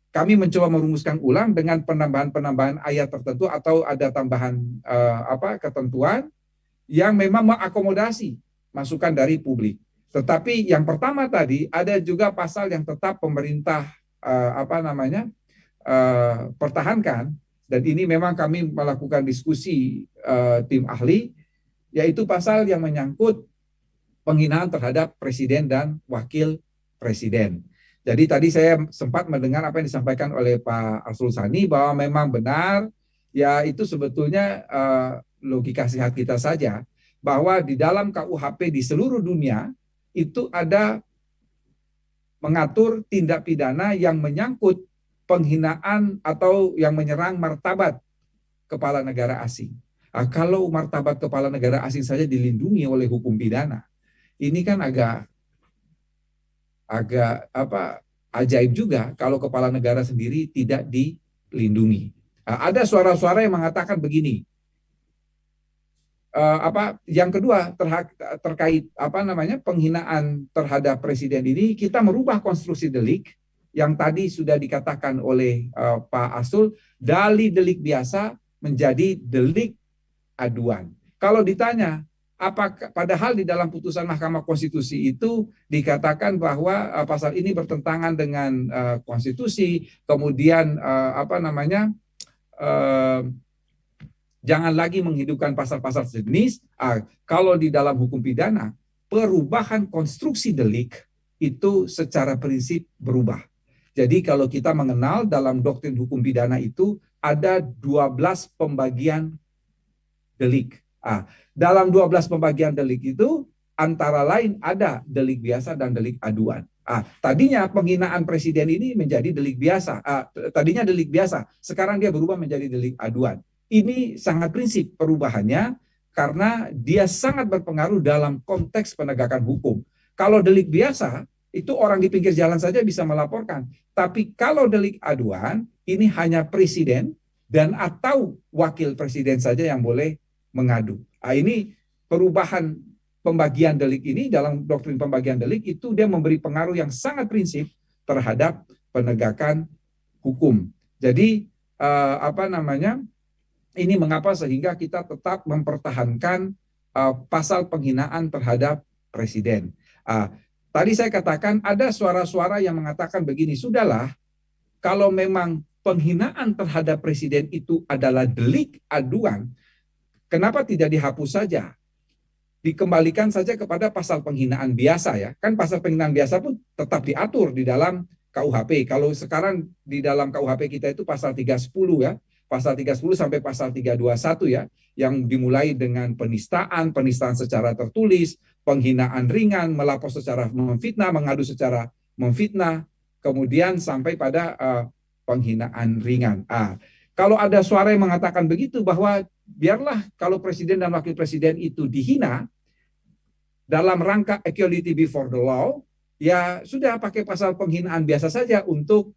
Kami mencoba merumuskan ulang dengan penambahan-penambahan ayat tertentu, atau ada tambahan ketentuan yang memang mengakomodasi masukan dari publik. Tetapi yang pertama tadi, ada juga pasal yang tetap pemerintah pertahankan, dan ini memang kami melakukan diskusi tim ahli, yaitu pasal yang menyangkut penghinaan terhadap presiden dan wakil presiden. Jadi tadi saya sempat mendengar apa yang disampaikan oleh Pak Arsul Sani, bahwa memang benar, ya itu sebetulnya logika sehat kita saja, bahwa di dalam KUHP di seluruh dunia itu ada mengatur tindak pidana yang menyangkut penghinaan atau yang menyerang martabat kepala negara asing. Kalau martabat kepala negara asing saja dilindungi oleh hukum pidana, ini kan agak ajaib juga kalau kepala negara sendiri tidak dilindungi. Ada suara-suara yang mengatakan begini. Yang kedua, terkait penghinaan terhadap presiden ini, kita merubah konstruksi delik yang tadi sudah dikatakan oleh Pak Arsul, dari delik biasa menjadi delik aduan. Kalau ditanya, padahal di dalam putusan Mahkamah Konstitusi itu dikatakan bahwa pasal ini bertentangan dengan konstitusi, kemudian jangan lagi menghidupkan pasal-pasal sejenis. Kalau di dalam hukum pidana, perubahan konstruksi delik itu secara prinsip berubah. Jadi kalau kita mengenal dalam doktrin hukum pidana itu ada 12 pembagian delik. Dalam 12 pembagian delik itu antara lain ada delik biasa dan delik aduan. Tadinya penghinaan presiden ini menjadi delik biasa. Tadinya delik biasa, sekarang dia berubah menjadi delik aduan. Ini sangat prinsip perubahannya karena dia sangat berpengaruh dalam konteks penegakan hukum. Kalau delik biasa, itu orang di pinggir jalan saja bisa melaporkan. Tapi kalau delik aduan, ini hanya presiden dan atau wakil presiden saja yang boleh mengadu. Ini perubahan pembagian delik ini dalam doktrin pembagian delik itu dia memberi pengaruh yang sangat prinsip terhadap penegakan hukum. Jadi ini mengapa sehingga kita tetap mempertahankan pasal penghinaan terhadap presiden. Tadi saya katakan ada suara-suara yang mengatakan begini, sudahlah kalau memang penghinaan terhadap presiden itu adalah delik aduan, kenapa tidak dihapus saja? Dikembalikan saja kepada pasal penghinaan biasa ya. Kan pasal penghinaan biasa pun tetap diatur di dalam KUHP. Kalau sekarang di dalam KUHP kita itu pasal 310 ya. Pasal 310 sampai pasal 321 ya. Yang dimulai dengan penistaan secara tertulis, penghinaan ringan, melapor secara memfitnah, mengadu secara memfitnah, kemudian sampai pada penghinaan ringan. Kalau ada suara yang mengatakan begitu, bahwa biarlah kalau presiden dan wakil presiden itu dihina dalam rangka equality before the law, ya sudah pakai pasal penghinaan biasa saja untuk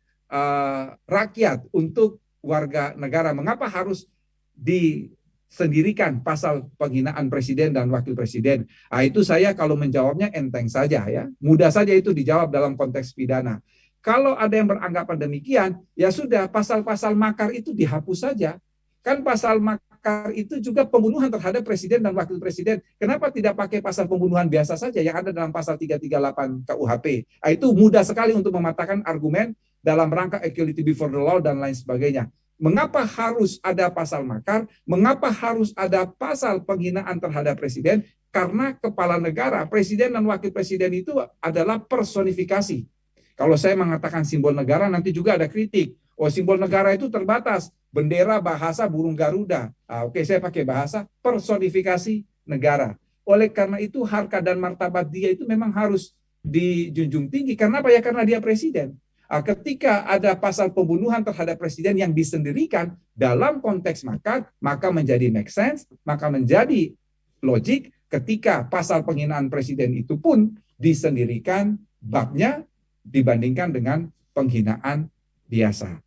rakyat, untuk warga negara. Mengapa harus disendirikan pasal penghinaan presiden dan wakil presiden? Itu saya kalau menjawabnya enteng saja ya, mudah saja itu dijawab dalam konteks pidana. Kalau ada yang beranggapan demikian, ya sudah pasal-pasal makar itu dihapus saja. Kan pasal makar itu juga pembunuhan terhadap presiden dan wakil presiden. Kenapa tidak pakai pasal pembunuhan biasa saja yang ada dalam pasal 338 KUHP? Itu mudah sekali untuk mematahkan argumen dalam rangka equality before the law dan lain sebagainya. Mengapa harus ada pasal makar? Mengapa harus ada pasal penghinaan terhadap presiden? Karena kepala negara, presiden dan wakil presiden itu adalah personifikasi. Kalau saya mengatakan simbol negara, nanti juga ada kritik. Oh, simbol negara itu terbatas. Bendera, bahasa, burung Garuda. Oke, saya pakai bahasa personifikasi negara. Oleh karena itu, harkat dan martabat dia itu memang harus dijunjung tinggi. Karena apa ya? Karena dia presiden. Ketika ada pasal pembunuhan terhadap presiden yang disendirikan dalam konteks makar, maka menjadi make sense, maka menjadi logik ketika pasal penghinaan presiden itu pun disendirikan babnya dibandingkan dengan penghinaan biasa.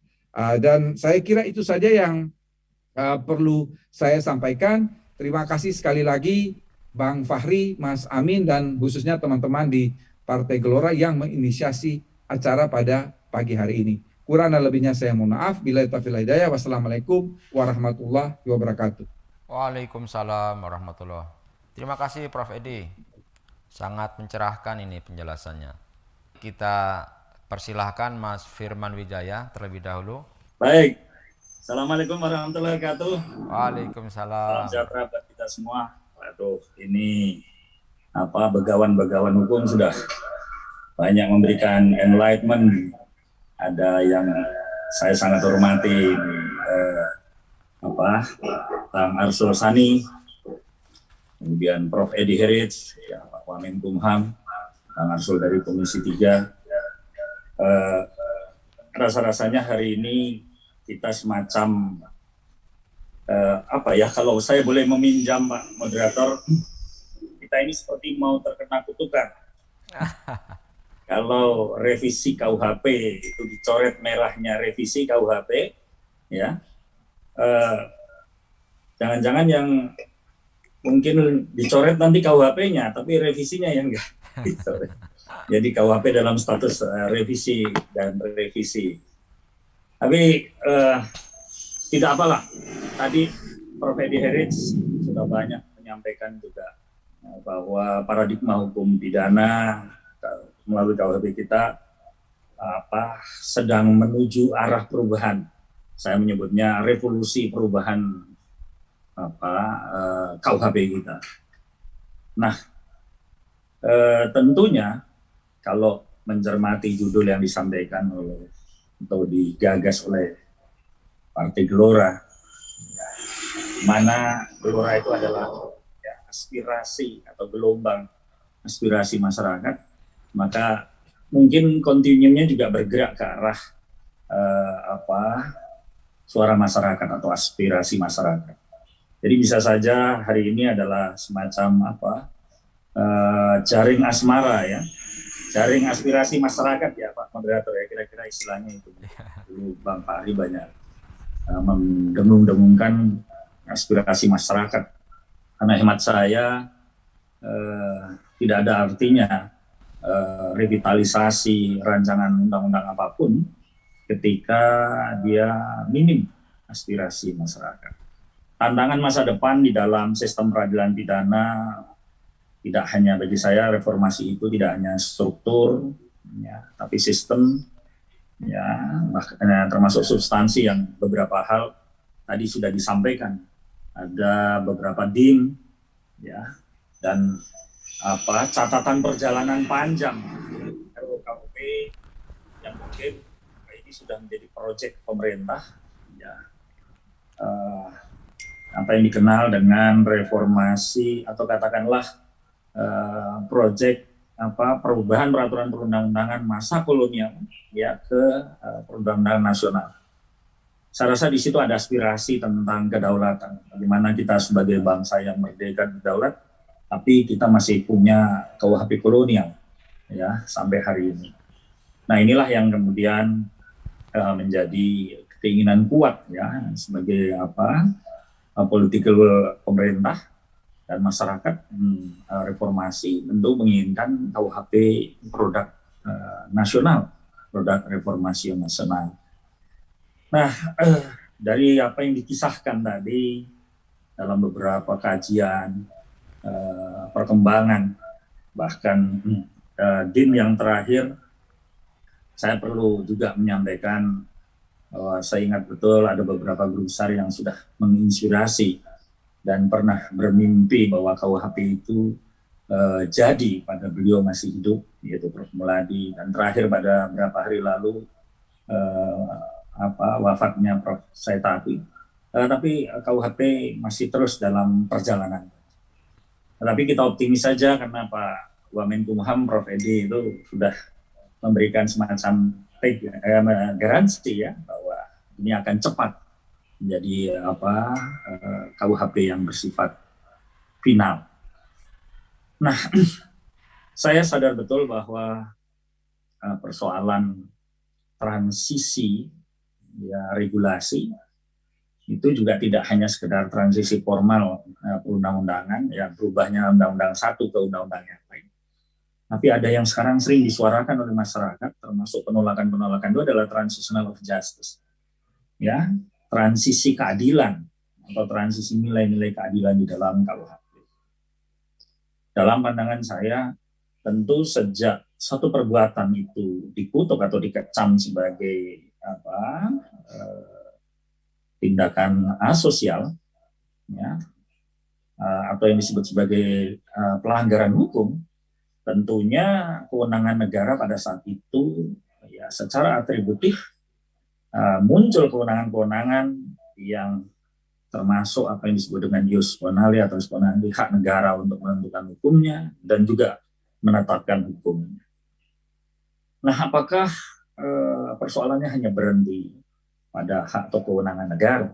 Dan saya kira itu saja yang perlu saya sampaikan. Terima kasih sekali lagi Bang Fahri, Mas Amin, dan khususnya teman-teman di Partai Gelora yang menginisiasi acara pada pagi hari ini. Kurang dan lebihnya saya mohon maaf. Billahi taufiq wal hidayah. Wassalamualaikum warahmatullahi wabarakatuh. Waalaikumsalam warahmatullahi. Terima kasih Prof. Edi. Sangat mencerahkan ini penjelasannya. Kita persilahkan Mas Firman Wijaya terlebih dahulu. Baik. Assalamualaikum warahmatullahi wabarakatuh. Waalaikumsalam. Salam sejahtera buat kita semua. Waduh, ini begawan-begawan hukum sudah banyak memberikan enlightenment. Ada yang saya sangat hormati, Bang Arsul Sani, kemudian Prof. Edi Heritz, ya, Pak Wamenkumham, Bang Arsul dari Komisi 3. Rasa-rasanya hari ini kita semacam kalau saya boleh meminjam Pak Moderator, kita ini seperti mau terkena kutukan. Kalau revisi KUHP itu dicoret merahnya revisi KUHP, ya, jangan-jangan yang mungkin dicoret nanti KUHP-nya, tapi revisinya yang enggak dicoret. Jadi KUHP dalam status revisi dan revisi. Tapi tidak apalah. Tadi Prof. Edi Heritz sudah banyak menyampaikan juga bahwa paradigma hukum pidana melalui KUHP kita sedang menuju arah perubahan. Saya menyebutnya revolusi perubahan KUHP kita. Nah, tentunya kalau mencermati judul yang disampaikan oleh atau digagas oleh Partai Gelora, mana Gelora itu adalah aspirasi atau gelombang aspirasi masyarakat, maka mungkin kontinuumnya juga bergerak ke arah suara masyarakat atau aspirasi masyarakat. Jadi bisa saja hari ini adalah semacam jaring asmara, ya, jaring aspirasi masyarakat, ya Pak Moderator, ya, kira-kira istilahnya itu. Dulu Bang Fahri banyak mendengung-dengungkan aspirasi masyarakat. Karena hemat saya tidak ada artinya revitalisasi rancangan undang-undang apapun ketika dia minim aspirasi masyarakat. Tantangan masa depan di dalam sistem peradilan pidana tidak hanya bagi saya, reformasi itu tidak hanya struktur, ya, tapi sistem, ya, bahkan termasuk substansi yang beberapa hal tadi sudah disampaikan. Ada beberapa DIM, ya, dan catatan perjalanan panjang RUKUHP yang mungkin ini sudah menjadi proyek pemerintah, ya, apa yang dikenal dengan reformasi atau katakanlah proyek perubahan peraturan perundang-undangan masa kolonial, ya, ke perundang-undangan nasional. Saya rasa di situ ada aspirasi tentang kedaulatan, bagaimana kita sebagai bangsa yang merdeka berdaulat, tapi kita masih punya KUHP kolonial, ya sampai hari ini. Nah, inilah yang kemudian menjadi keinginan kuat ya sebagai political pemerintah dan masyarakat reformasi tentu menginginkan KUHP produk nasional, produk reformasi nasional. Nah, dari apa yang dikisahkan tadi dalam beberapa kajian perkembangan, bahkan Din yang terakhir, saya perlu juga menyampaikan bahwa saya ingat betul ada beberapa guru besar yang sudah menginspirasi dan pernah bermimpi bahwa KUHP itu jadi pada beliau masih hidup, yaitu Prof. Muladi, dan terakhir pada beberapa hari lalu wafatnya Prof. Saitati. Tapi KUHP masih terus dalam perjalanan. Tapi kita optimis saja karena Pak Wamenkumham, Prof. Edi itu sudah memberikan semacam garansi ya bahwa ini akan cepat menjadi KUHP yang bersifat final. Nah, saya sadar betul bahwa persoalan transisi ya regulasi itu juga tidak hanya sekedar transisi formal perundang-undangan, ya berubahnya undang-undang satu ke undang-undang yang lain. Tapi ada yang sekarang sering disuarakan oleh masyarakat, termasuk penolakan-penolakan itu adalah transitional of justice. Ya, transisi keadilan atau transisi nilai-nilai keadilan di dalam KUHP. Dalam pandangan saya, tentu sejak satu perbuatan itu dikutuk atau dikecam sebagai tindakan asosial, ya, atau yang disebut sebagai pelanggaran hukum, tentunya kewenangan negara pada saat itu ya secara atributif muncul kewenangan-kewenangan yang termasuk apa yang disebut dengan ius bonali atau bonali, hak negara untuk menentukan hukumnya dan juga menetapkan hukumnya. Nah, apakah persoalannya hanya berhenti pada hak atau kewenangan negara?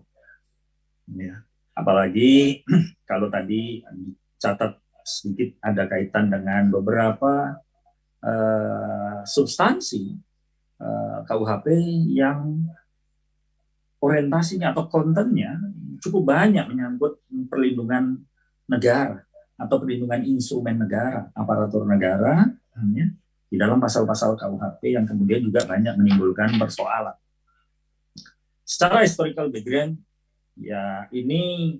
Ya. Apalagi kalau tadi dicatat sedikit ada kaitan dengan beberapa substansi KUHP yang orientasinya atau kontennya cukup banyak menyangkut perlindungan negara atau perlindungan instrumen negara, aparatur negara di dalam pasal-pasal KUHP yang kemudian juga banyak menimbulkan persoalan. Secara historical background, ya ini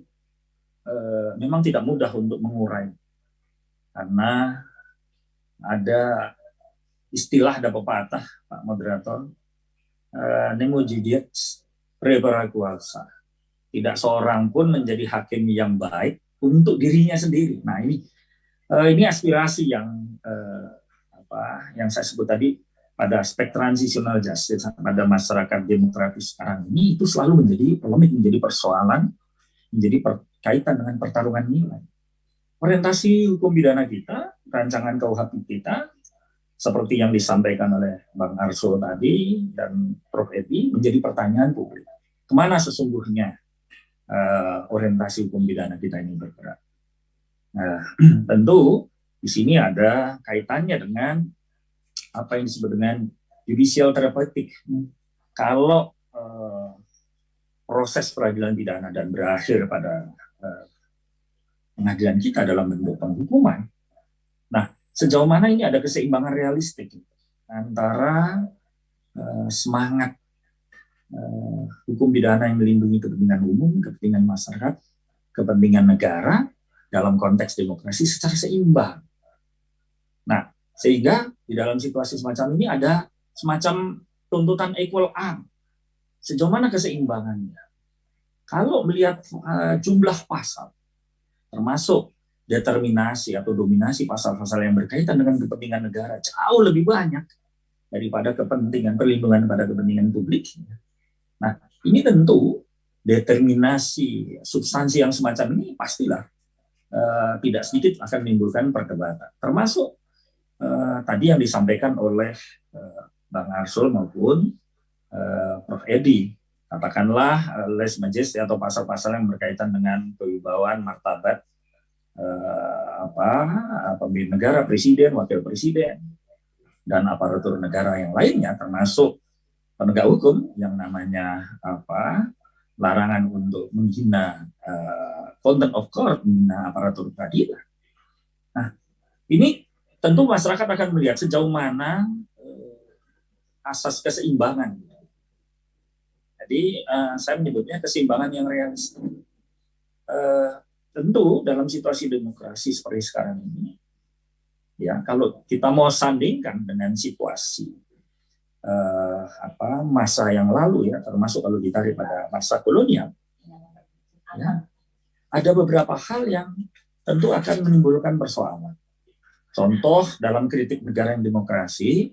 memang tidak mudah untuk mengurai karena ada istilah, ada pepatah, Pak Moderator, nemo judice prepara kuasa. Tidak seorang pun menjadi hakim yang baik untuk dirinya sendiri. Nah, ini aspirasi yang saya sebut tadi pada aspek transitional justice pada masyarakat demokratis sekarang ini itu selalu menjadi polemik, menjadi persoalan, menjadi kaitan dengan pertarungan nilai. Orientasi hukum pidana kita, rancangan KUHP kita, seperti yang disampaikan oleh Bang Arsul tadi dan Prof. Edi, menjadi pertanyaan publik. Kemana sesungguhnya orientasi hukum pidana kita ini bergerak? Tentu di sini ada kaitannya dengan apa yang disebut dengan judicial therapeutic. Kalau proses peradilan pidana dan berakhir pada pengadilan kita dalam bentuk penghukuman, nah sejauh mana ini ada keseimbangan realistik antara semangat hukum pidana yang melindungi kepentingan umum, kepentingan masyarakat, kepentingan negara dalam konteks demokrasi secara seimbang. Nah, sehingga di dalam situasi semacam ini ada semacam tuntutan equal arm. Sejauh mana keseimbangannya? Kalau melihat jumlah pasal, termasuk determinasi atau dominasi pasal-pasal yang berkaitan dengan kepentingan negara jauh lebih banyak daripada kepentingan perlindungan pada kepentingan publik. Nah, ini tentu determinasi substansi yang semacam ini pastilah tidak sedikit akan menimbulkan perdebatan. Termasuk tadi yang disampaikan oleh Bang Arsul maupun Prof. Edi, katakanlah les majesty atau pasal-pasal yang berkaitan dengan kewibawaan, martabat pemimpin negara, presiden, wakil presiden, dan aparatur negara yang lainnya, termasuk penegak hukum yang namanya larangan untuk menghina contempt of court, menghina aparatur peradilan. Nah, ini tentu masyarakat akan melihat sejauh mana asas keseimbangan. Jadi saya menyebutnya keseimbangan yang realistis. Tentu dalam situasi demokrasi seperti sekarang ini, ya kalau kita mau sandingkan dengan situasi masa yang lalu, ya termasuk kalau ditarik pada masa kolonial, ya ada beberapa hal yang tentu akan menimbulkan persoalan. Contoh dalam kritik negara yang demokrasi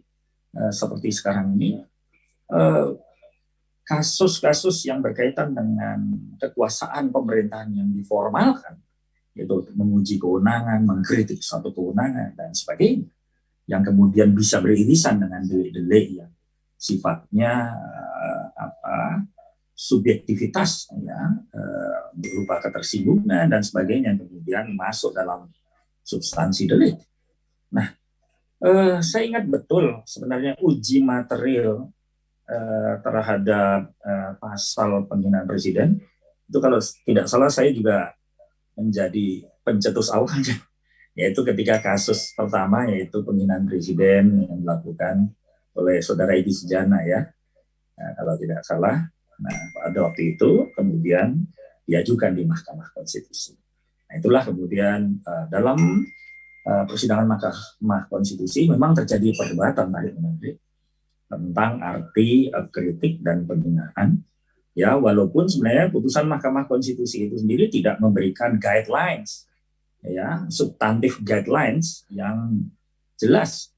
seperti sekarang ini, kasus-kasus yang berkaitan dengan kekuasaan pemerintahan yang diformalkan, yaitu menguji kewenangan, mengkritik suatu kewenangan, dan sebagainya, yang kemudian bisa beririsan dengan delik-delik yang sifatnya subjektivitas, ya, berupa ketersinggungan dan sebagainya, yang kemudian masuk dalam substansi delik. Nah, saya ingat betul sebenarnya uji material terhadap pasal penghinaan presiden itu, kalau tidak salah saya juga menjadi pencetus awalnya, yaitu ketika kasus pertama, yaitu penghinaan presiden yang dilakukan oleh saudara Edi Sujana, ya, kalau tidak salah. Nah, pada waktu itu kemudian diajukan di Mahkamah Konstitusi. Nah, itulah kemudian dalam persidangan Mahkamah Konstitusi memang terjadi perdebatan tarik-menarik tentang arti kritik dan penghinaan, ya, walaupun sebenarnya putusan Mahkamah Konstitusi itu sendiri tidak memberikan guidelines, ya, substantif guidelines yang jelas.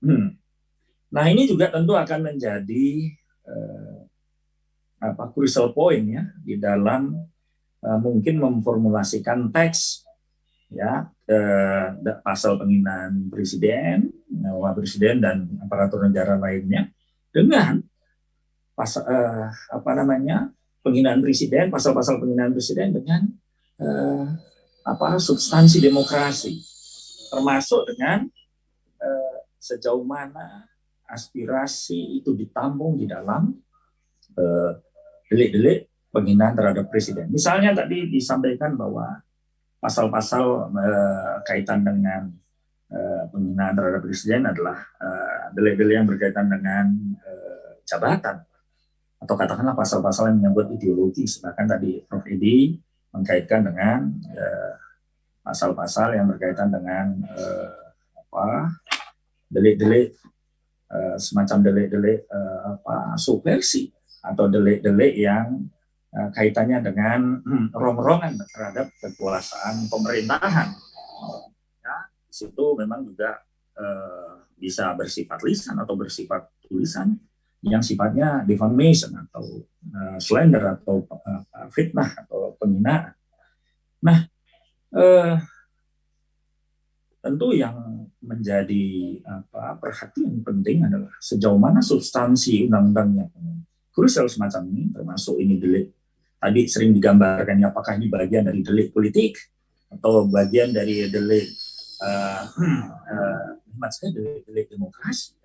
Nah, ini juga tentu akan menjadi crucial point, ya, di dalam mungkin memformulasikan teks, ya, pasal penghinaan presiden, wakil presiden dan aparatur negara lainnya, dengan penghinaan presiden, pasal-pasal penghinaan presiden dengan substansi demokrasi, termasuk dengan sejauh mana aspirasi itu ditampung di dalam delik-delik penghinaan terhadap presiden. Misalnya tadi disampaikan bahwa pasal-pasal kaitan dengan penghinaan terhadap presiden adalah delik-delik yang berkaitan dengan jabatan, atau katakanlah pasal-pasal yang menyangkut ideologi. Bahkan tadi Prof. Edi mengkaitkan dengan pasal-pasal yang berkaitan dengan delik-delik semacam delik-delik subversi, atau delik-delik yang kaitannya dengan rongrongan terhadap kekuasaan pemerintahan. Ya, di situ memang juga bisa bersifat lisan atau bersifat tulisan yang sifatnya defamation atau slander atau fitnah atau penghinaan. Nah, tentu yang menjadi perhatian penting adalah sejauh mana substansi undang-undangnya krusial semacam ini, termasuk ini delik. Tadi sering digambarkan apakah ini bagian dari delik politik atau bagian dari delik delik demokrasi,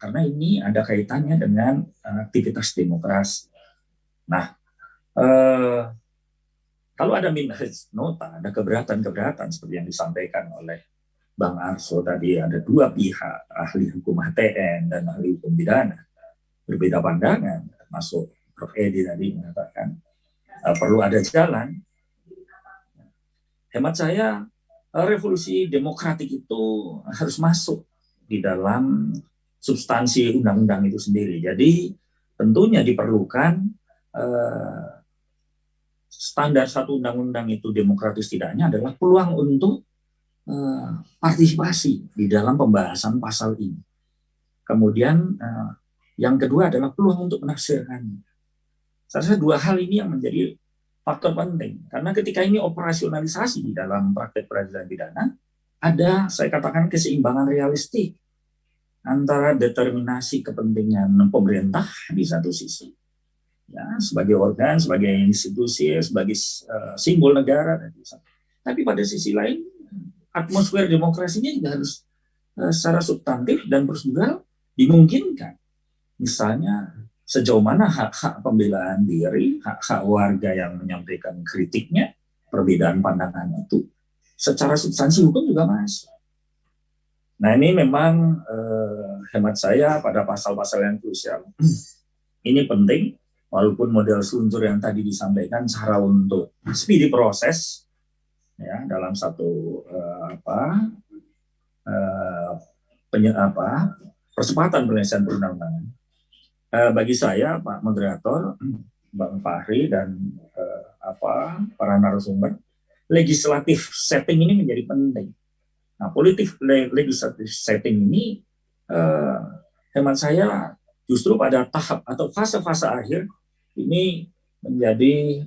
karena ini ada kaitannya dengan aktivitas demokrasi. Nah, kalau ada minus nota, ada keberatan-keberatan seperti yang disampaikan oleh Bang Arso tadi, ada dua pihak, ahli hukum HTN dan ahli hukum pidana, berbeda pandangan, termasuk Prof. Edi tadi mengatakan perlu ada jalan. Hemat saya, revolusi demokratik itu harus masuk di dalam substansi undang-undang itu sendiri. Jadi tentunya diperlukan standar satu undang-undang itu demokratis tidaknya adalah peluang untuk partisipasi di dalam pembahasan pasal ini. Kemudian yang kedua adalah peluang untuk menafsirkannya. Saya rasa dua hal ini yang menjadi faktor penting, karena ketika ini operasionalisasi di dalam praktek peradilan pidana, ada, saya katakan, keseimbangan realistik antara determinasi kepentingan pemerintah di satu sisi, ya, sebagai organ, sebagai institusi, sebagai simbol negara, tapi pada sisi lain atmosfer demokrasinya juga harus secara substantif dan prosedural dimungkinkan. Misalnya sejauh mana hak-hak pembelaan diri, hak-hak warga yang menyampaikan kritiknya, perbedaan pandangan itu, secara substansi hukum juga masuk. Nah ini memang hemat saya pada pasal-pasal yang krusial. Ini penting, walaupun model seluncur yang tadi disampaikan cara untuk speedy proses ya dalam satu percepatan penyelesaian perundang-undangan. Bagi saya, Pak Moderator, Bang Fahri dan para narasumber, legislatif setting ini menjadi penting. Nah, politik legislatif setting ini hemat saya justru pada tahap atau fase-fase akhir ini menjadi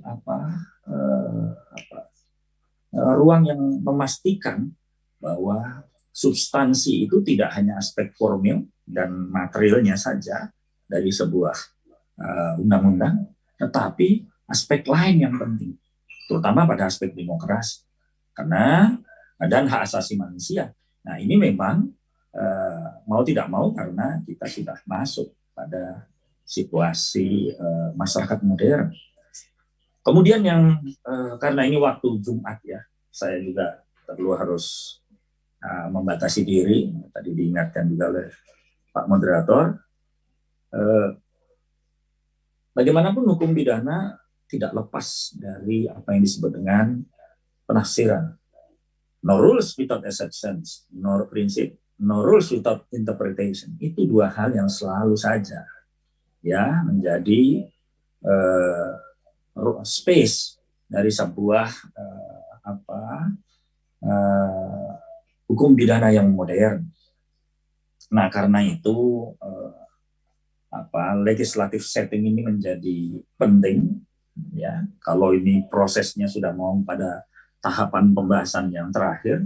ruang yang memastikan bahwa substansi itu tidak hanya aspek formil dan materialnya saja dari sebuah undang-undang, tetapi aspek lain yang penting, terutama pada aspek demokrasi, dan hak asasi manusia. Nah ini memang mau tidak mau karena kita sudah masuk pada situasi masyarakat modern. Kemudian yang karena ini waktu Jumat ya, saya juga perlu harus membatasi diri. Tadi diingatkan juga oleh Pak Moderator. Bagaimanapun hukum pidana tidak lepas dari apa yang disebut dengan penafsiran. No rules without exceptions, no prinsip, no rules without interpretation. Itu dua hal yang selalu saja ya menjadi space dari sebuah hukum pidana yang modern. Nah, karena itu legislatif setting ini menjadi penting ya. Kalau ini prosesnya sudah mau pada tahapan pembahasan yang terakhir,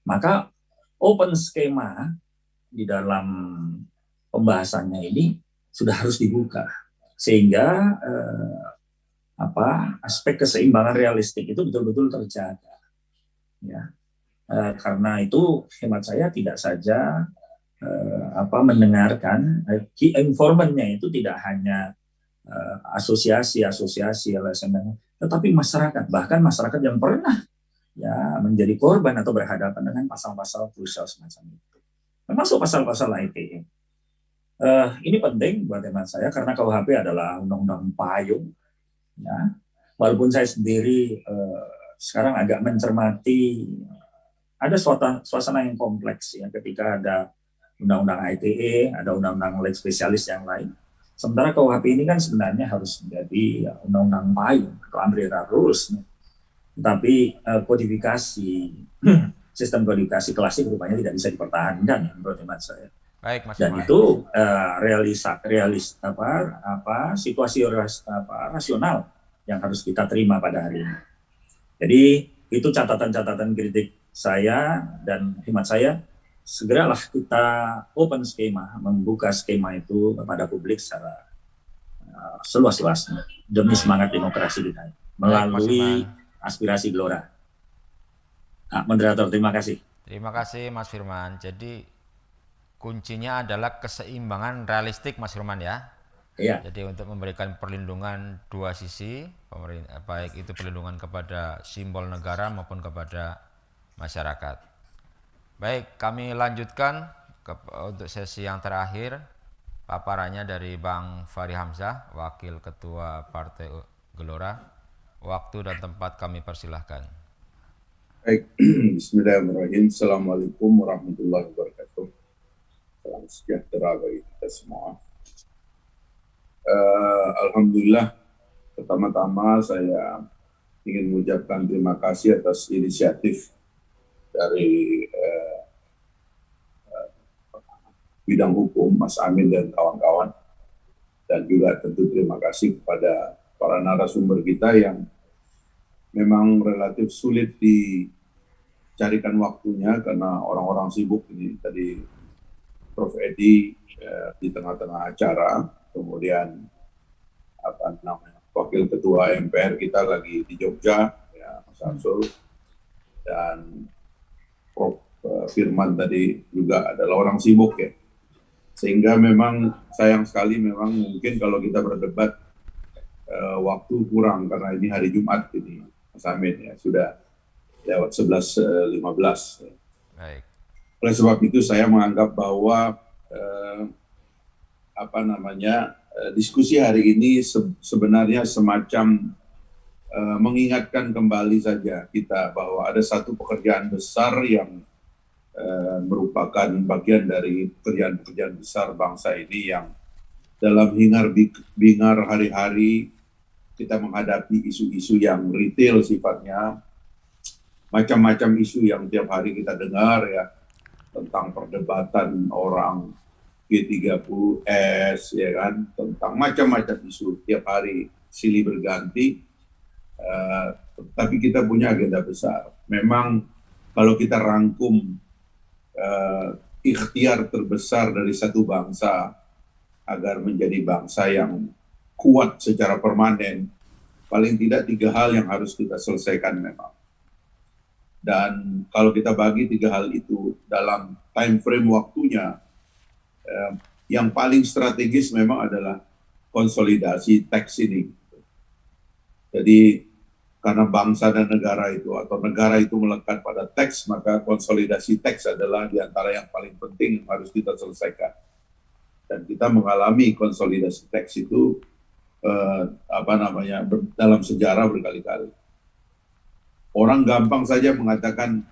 maka open skema di dalam pembahasannya ini sudah harus dibuka sehingga aspek keseimbangan realistik itu betul-betul terjaga ya. Karena itu hemat saya tidak saja mendengarkan key informannya itu tidak hanya asosiasi LSM, tetapi masyarakat, bahkan masyarakat yang pernah ya menjadi korban atau berhadapan dengan pasal-pasal krusial semacam itu, termasuk pasal-pasal ITE. Ini penting buat hemat saya karena KUHP adalah undang-undang payung ya. Walaupun saya sendiri sekarang agak mencermati ada suasana yang kompleks ya ketika ada undang-undang ITE, ada undang-undang leg spesialis yang lain. Sementara KUHP ini kan sebenarnya harus menjadi undang-undang payung atau umbrella rules. Tapi kodifikasi, sistem kodifikasi klasik rupanya tidak bisa dipertahankan ya, menurut hemat saya. Baik, Mas Dan Imai. itu situasi rasional yang harus kita terima pada hari ini. Jadi itu catatan-catatan kritik saya dan hemat saya. Segeralah kita open skema, membuka skema itu kepada publik secara seluas-luasnya demi semangat demokrasi kita melalui aspirasi Gelora. Moderator, terima kasih. Terima kasih Mas Firman. Jadi kuncinya adalah keseimbangan realistik Mas Firman ya. Iya. Jadi untuk memberikan perlindungan dua sisi, baik itu perlindungan kepada simbol negara maupun kepada masyarakat. Baik, kami lanjutkan untuk sesi yang terakhir, paparannya dari Bang Fahri Hamzah, Wakil Ketua Partai Gelora. Waktu dan tempat kami persilahkan. Baik, bismillahirrahmanirrahim. Assalamualaikum warahmatullahi wabarakatuh. Salam sejahtera bagi kita semua. Alhamdulillah, pertama-tama saya ingin mengucapkan terima kasih atas inisiatif dari bidang hukum, Mas Amin dan kawan-kawan. Dan juga tentu terima kasih kepada para narasumber kita yang memang relatif sulit dicarikan waktunya karena orang-orang sibuk ini. Tadi Prof. Edi di tengah-tengah acara, kemudian Wakil Ketua MPR kita lagi di Jogja, ya, Mas Arsul, dan Prof. Firman tadi juga adalah orang sibuk ya. Sehingga memang sayang sekali memang mungkin kalau kita berdebat waktu kurang karena ini hari Jumat ini, Mas Amin ya, sudah lewat 11.15. Baik. Oleh sebab itu saya menganggap bahwa diskusi hari ini sebenarnya semacam mengingatkan kembali saja kita bahwa ada satu pekerjaan besar yang merupakan bagian dari pekerjaan-pekerjaan besar bangsa ini yang dalam hingar-bingar hari-hari kita menghadapi isu-isu yang retail sifatnya, macam-macam isu yang tiap hari kita dengar ya, tentang perdebatan orang G30S, ya kan, tentang macam-macam isu tiap hari silih berganti. Tapi kita punya agenda besar. Memang kalau kita rangkum ikhtiar terbesar dari satu bangsa agar menjadi bangsa yang kuat secara permanen, paling tidak 3 hal yang harus kita selesaikan memang. Dan kalau kita bagi 3 hal itu dalam time frame waktunya, yang paling strategis memang adalah konsolidasi teks ini. Jadi karena bangsa dan negara itu atau negara itu melekat pada teks, maka konsolidasi teks adalah di antara yang paling penting yang harus kita selesaikan. Dan kita mengalami konsolidasi teks itu dalam sejarah berkali-kali. Orang gampang saja mengatakan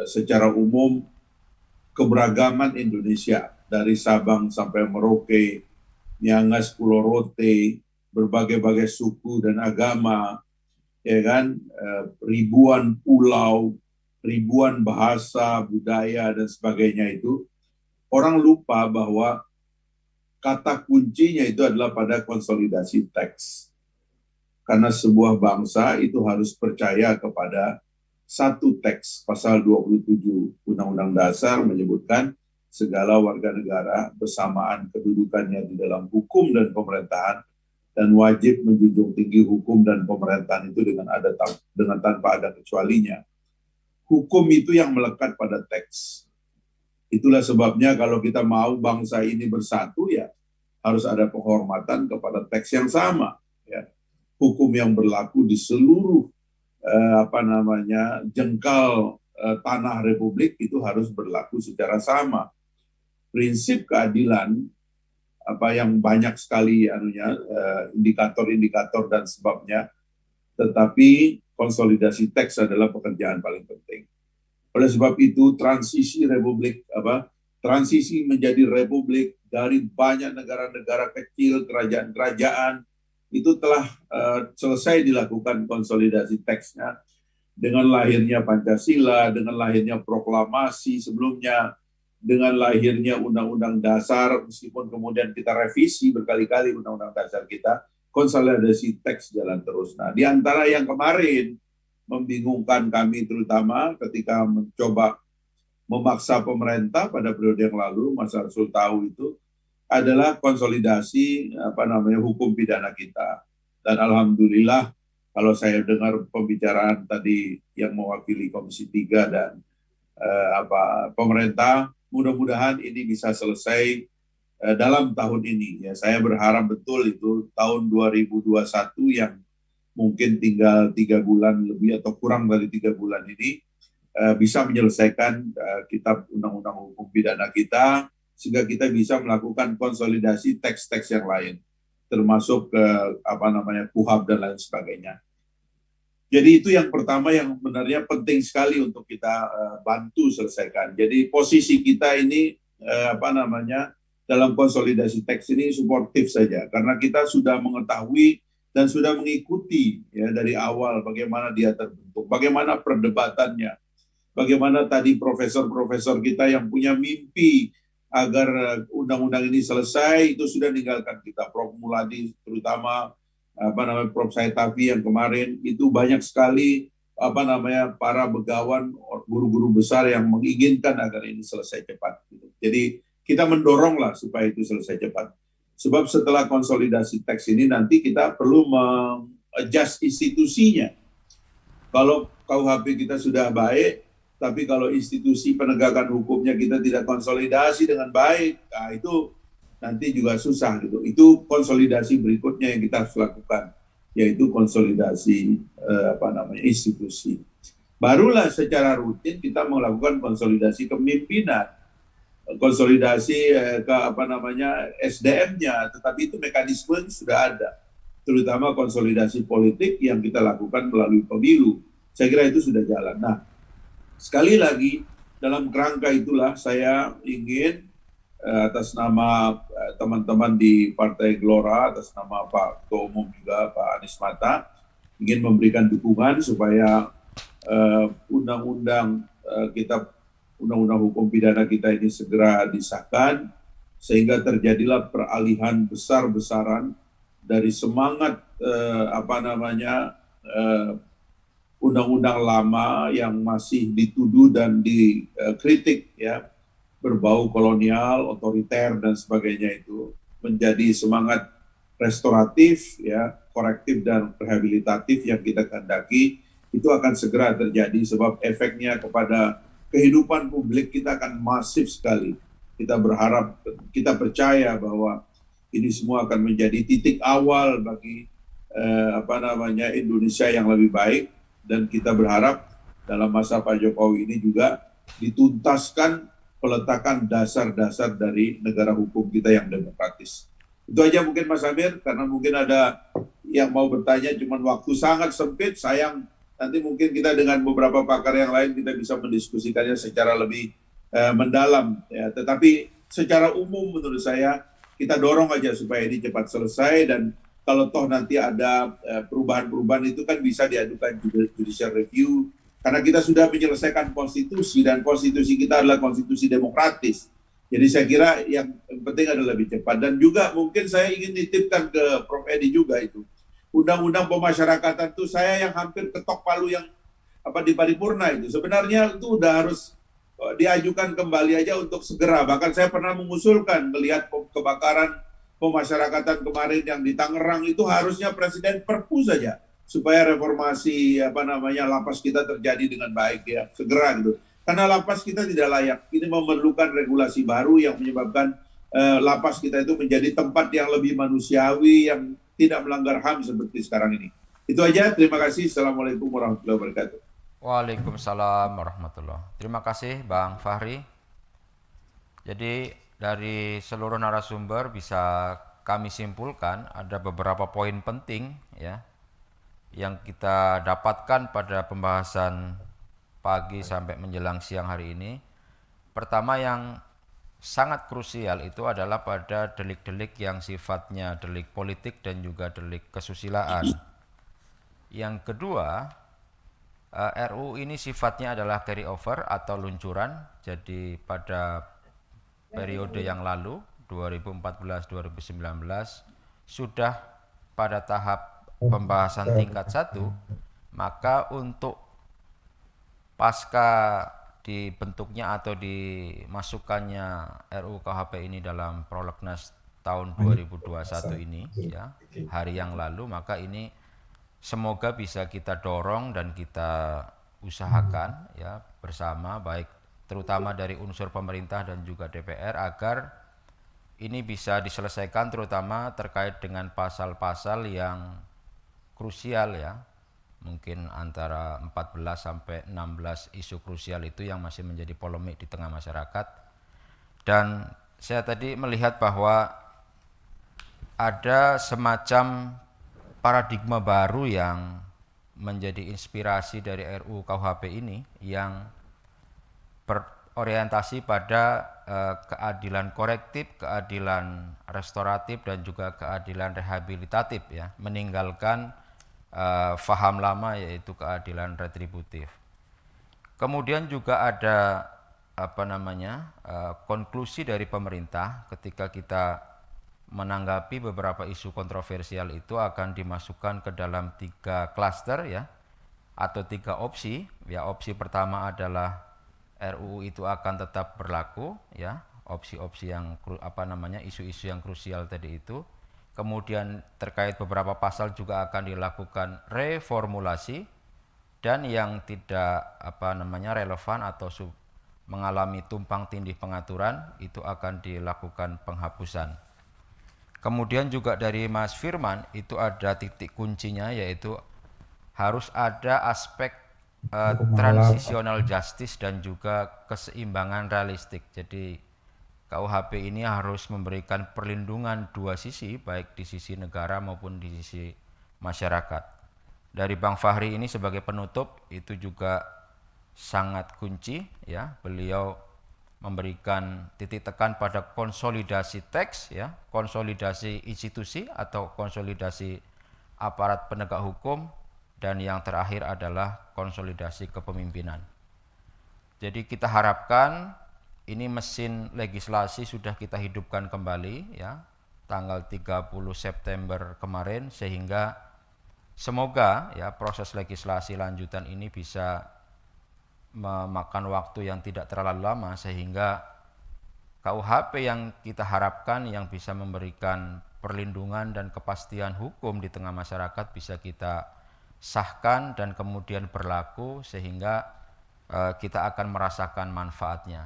secara umum keberagaman Indonesia dari Sabang sampai Merauke, Miangas, Pulau Rote, berbagai-bagai suku dan agama, ya kan, ribuan pulau, ribuan bahasa, budaya dan sebagainya itu, orang lupa bahwa kata kuncinya itu adalah pada konsolidasi teks. Karena sebuah bangsa itu harus percaya kepada satu teks. Pasal 27 Undang-Undang Dasar menyebutkan segala warga negara bersamaan kedudukannya di dalam hukum dan pemerintahan dan wajib menjunjung tinggi hukum dan pemerintahan itu dengan tanpa ada kecualinya. Hukum itu yang melekat pada teks. Itulah sebabnya kalau kita mau bangsa ini bersatu, ya harus ada penghormatan kepada teks yang sama. Ya. Hukum yang berlaku di seluruh jengkal tanah Republik itu harus berlaku secara sama. Prinsip keadilan yang banyak sekali indikator-indikator dan sebabnya, tetapi konsolidasi teks adalah pekerjaan paling penting. Oleh sebab itu transisi menjadi republik dari banyak negara-negara kecil, kerajaan-kerajaan itu telah selesai dilakukan konsolidasi teksnya dengan lahirnya Pancasila, dengan lahirnya proklamasi sebelumnya, dengan lahirnya Undang-Undang Dasar, meskipun kemudian kita revisi berkali-kali Undang-Undang Dasar kita, konsolidasi teks jalan terus. Nah, di antara yang kemarin membingungkan kami terutama ketika mencoba memaksa pemerintah pada periode yang lalu, Mas Arsul tahu itu, adalah konsolidasi hukum pidana kita. Dan alhamdulillah kalau saya dengar pembicaraan tadi yang mewakili Komisi 3 dan pemerintah, mudah-mudahan ini bisa selesai dalam tahun ini. Ya, saya berharap betul itu tahun 2021 yang mungkin tinggal 3 bulan lebih atau kurang dari 3 bulan ini bisa menyelesaikan kitab undang-undang hukum pidana kita, sehingga kita bisa melakukan konsolidasi teks-teks yang lain, termasuk KUHP dan lain sebagainya. Jadi itu yang pertama yang sebenarnya penting sekali untuk kita bantu selesaikan. Jadi posisi kita ini dalam konsolidasi teks ini suportif saja, karena kita sudah mengetahui dan sudah mengikuti ya dari awal bagaimana dia terbentuk, bagaimana perdebatannya, bagaimana tadi profesor-profesor kita yang punya mimpi agar undang-undang ini selesai itu sudah meninggalkan kita. Prof. Muladi terutama Prof. Saitafi yang kemarin itu banyak sekali para begawan, guru-guru besar yang menginginkan agar ini selesai cepat. Jadi kita mendoronglah supaya itu selesai cepat. Sebab setelah konsolidasi teks ini nanti kita perlu mengadjust institusinya. Kalau KUHP kita sudah baik, tapi kalau institusi penegakan hukumnya kita tidak konsolidasi dengan baik, nah itu nanti juga susah gitu. Itu konsolidasi berikutnya yang kita harus lakukan, yaitu konsolidasi institusi. Barulah secara rutin kita melakukan konsolidasi kepemimpinan, konsolidasi SDM-nya, tetapi itu mekanisme sudah ada, terutama konsolidasi politik yang kita lakukan melalui pemilu. Saya kira itu sudah jalan. Nah, sekali lagi dalam kerangka itulah saya ingin atas nama teman-teman di Partai Gelora, atas nama Pak Ketua Umum juga Pak Anies Mata, ingin memberikan dukungan supaya undang-undang hukum pidana kita ini segera disahkan, sehingga terjadilah peralihan besar-besaran dari semangat undang-undang lama yang masih dituduh dan dikritik ya, berbau kolonial, otoriter dan sebagainya, itu menjadi semangat restoratif ya, korektif dan rehabilitatif yang kita kehendaki. Itu akan segera terjadi sebab efeknya kepada kehidupan publik kita akan masif sekali. Kita berharap, kita percaya bahwa ini semua akan menjadi titik awal bagi Indonesia yang lebih baik, dan kita berharap dalam masa Pak Jokowi ini juga dituntaskan peletakan dasar-dasar dari negara hukum kita yang demokratis. Itu aja mungkin Mas Amir, karena mungkin ada yang mau bertanya, cuman waktu sangat sempit, sayang. Nanti mungkin kita dengan beberapa pakar yang lain kita bisa mendiskusikannya secara lebih mendalam. Ya. Tetapi secara umum menurut saya kita dorong aja supaya ini cepat selesai, dan kalau toh nanti ada perubahan-perubahan itu kan bisa diadukan judicial review, karena kita sudah menyelesaikan konstitusi, dan konstitusi kita adalah konstitusi demokratis. Jadi saya kira yang penting adalah lebih cepat. Dan juga mungkin saya ingin nitipkan ke Prof. Edi juga itu. Undang-undang pemasyarakatan itu saya yang hampir ketok palu yang di paripurna itu. Sebenarnya itu udah harus diajukan kembali aja untuk segera. Bahkan saya pernah mengusulkan melihat kebakaran pemasyarakatan kemarin yang di Tangerang itu harusnya Presiden perpu saja supaya reformasi lapas kita terjadi dengan baik ya, segera gitu. Karena lapas kita tidak layak. Ini memerlukan regulasi baru yang menyebabkan lapas kita itu menjadi tempat yang lebih manusiawi, yang tidak melanggar HAM seperti sekarang ini. Itu aja, terima kasih. Assalamualaikum warahmatullahi wabarakatuh. Waalaikumsalam warahmatullahi wabarakatuh. Terima kasih Bang Fahri. Jadi dari seluruh narasumber bisa kami simpulkan ada beberapa poin penting ya yang kita dapatkan pada pembahasan pagi sampai menjelang siang hari ini. Pertama yang sangat krusial itu adalah pada delik-delik yang sifatnya delik politik dan juga delik kesusilaan. Yang kedua, RUU ini sifatnya adalah carry over atau luncuran. Jadi pada periode yang lalu 2014-2019 sudah pada tahap pembahasan tingkat 1, maka untuk pasca dibentuknya atau dimasukkannya RUU KUHP ini dalam prolegnas tahun 2021 ini ya, hari yang lalu, maka ini semoga bisa kita dorong dan kita usahakan ya bersama, baik terutama dari unsur pemerintah dan juga DPR, agar ini bisa diselesaikan, terutama terkait dengan pasal-pasal yang krusial ya. Mungkin antara 14 sampai 16 isu krusial itu yang masih menjadi polemik di tengah masyarakat. Dan saya tadi melihat bahwa ada semacam paradigma baru yang menjadi inspirasi dari RUU KUHP ini, yang berorientasi pada keadilan korektif, keadilan restoratif, dan juga keadilan rehabilitatif ya, meninggalkan faham lama yaitu keadilan retributif. Kemudian juga ada konklusi dari pemerintah ketika kita menanggapi beberapa isu kontroversial itu akan dimasukkan ke dalam 3 klaster ya, atau 3 opsi. Ya, opsi pertama adalah RUU itu akan tetap berlaku ya, opsi-opsi yang isu-isu yang krusial tadi itu. Kemudian terkait beberapa pasal juga akan dilakukan reformulasi, dan yang tidak relevan atau mengalami tumpang tindih pengaturan itu akan dilakukan penghapusan. Kemudian juga dari Mas Firman itu ada titik kuncinya, yaitu harus ada aspek transitional justice dan juga keseimbangan realistik. Jadi KUHP ini harus memberikan perlindungan dua sisi, baik di sisi negara maupun di sisi masyarakat. Dari Bang Fahri ini sebagai penutup itu juga sangat kunci, ya. Beliau memberikan titik tekan pada konsolidasi teks, ya, konsolidasi institusi atau konsolidasi aparat penegak hukum, dan yang terakhir adalah konsolidasi kepemimpinan. Jadi kita harapkan ini mesin legislasi sudah kita hidupkan kembali, ya, tanggal 30 September kemarin, sehingga semoga ya proses legislasi lanjutan ini bisa memakan waktu yang tidak terlalu lama, sehingga KUHP yang kita harapkan yang bisa memberikan perlindungan dan kepastian hukum di tengah masyarakat bisa kita sahkan dan kemudian berlaku, sehingga kita akan merasakan manfaatnya.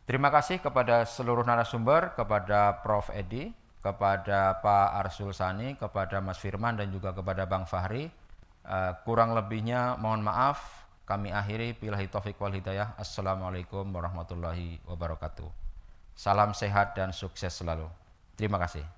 Terima kasih kepada seluruh narasumber, kepada Prof. Edi, kepada Pak Arsul Sani, kepada Mas Firman, dan juga kepada Bang Fahri. Kurang lebihnya mohon maaf. Kami akhiri, billahi taufiq wal hidayah. Assalamualaikum warahmatullahi wabarakatuh. Salam sehat dan sukses selalu. Terima kasih.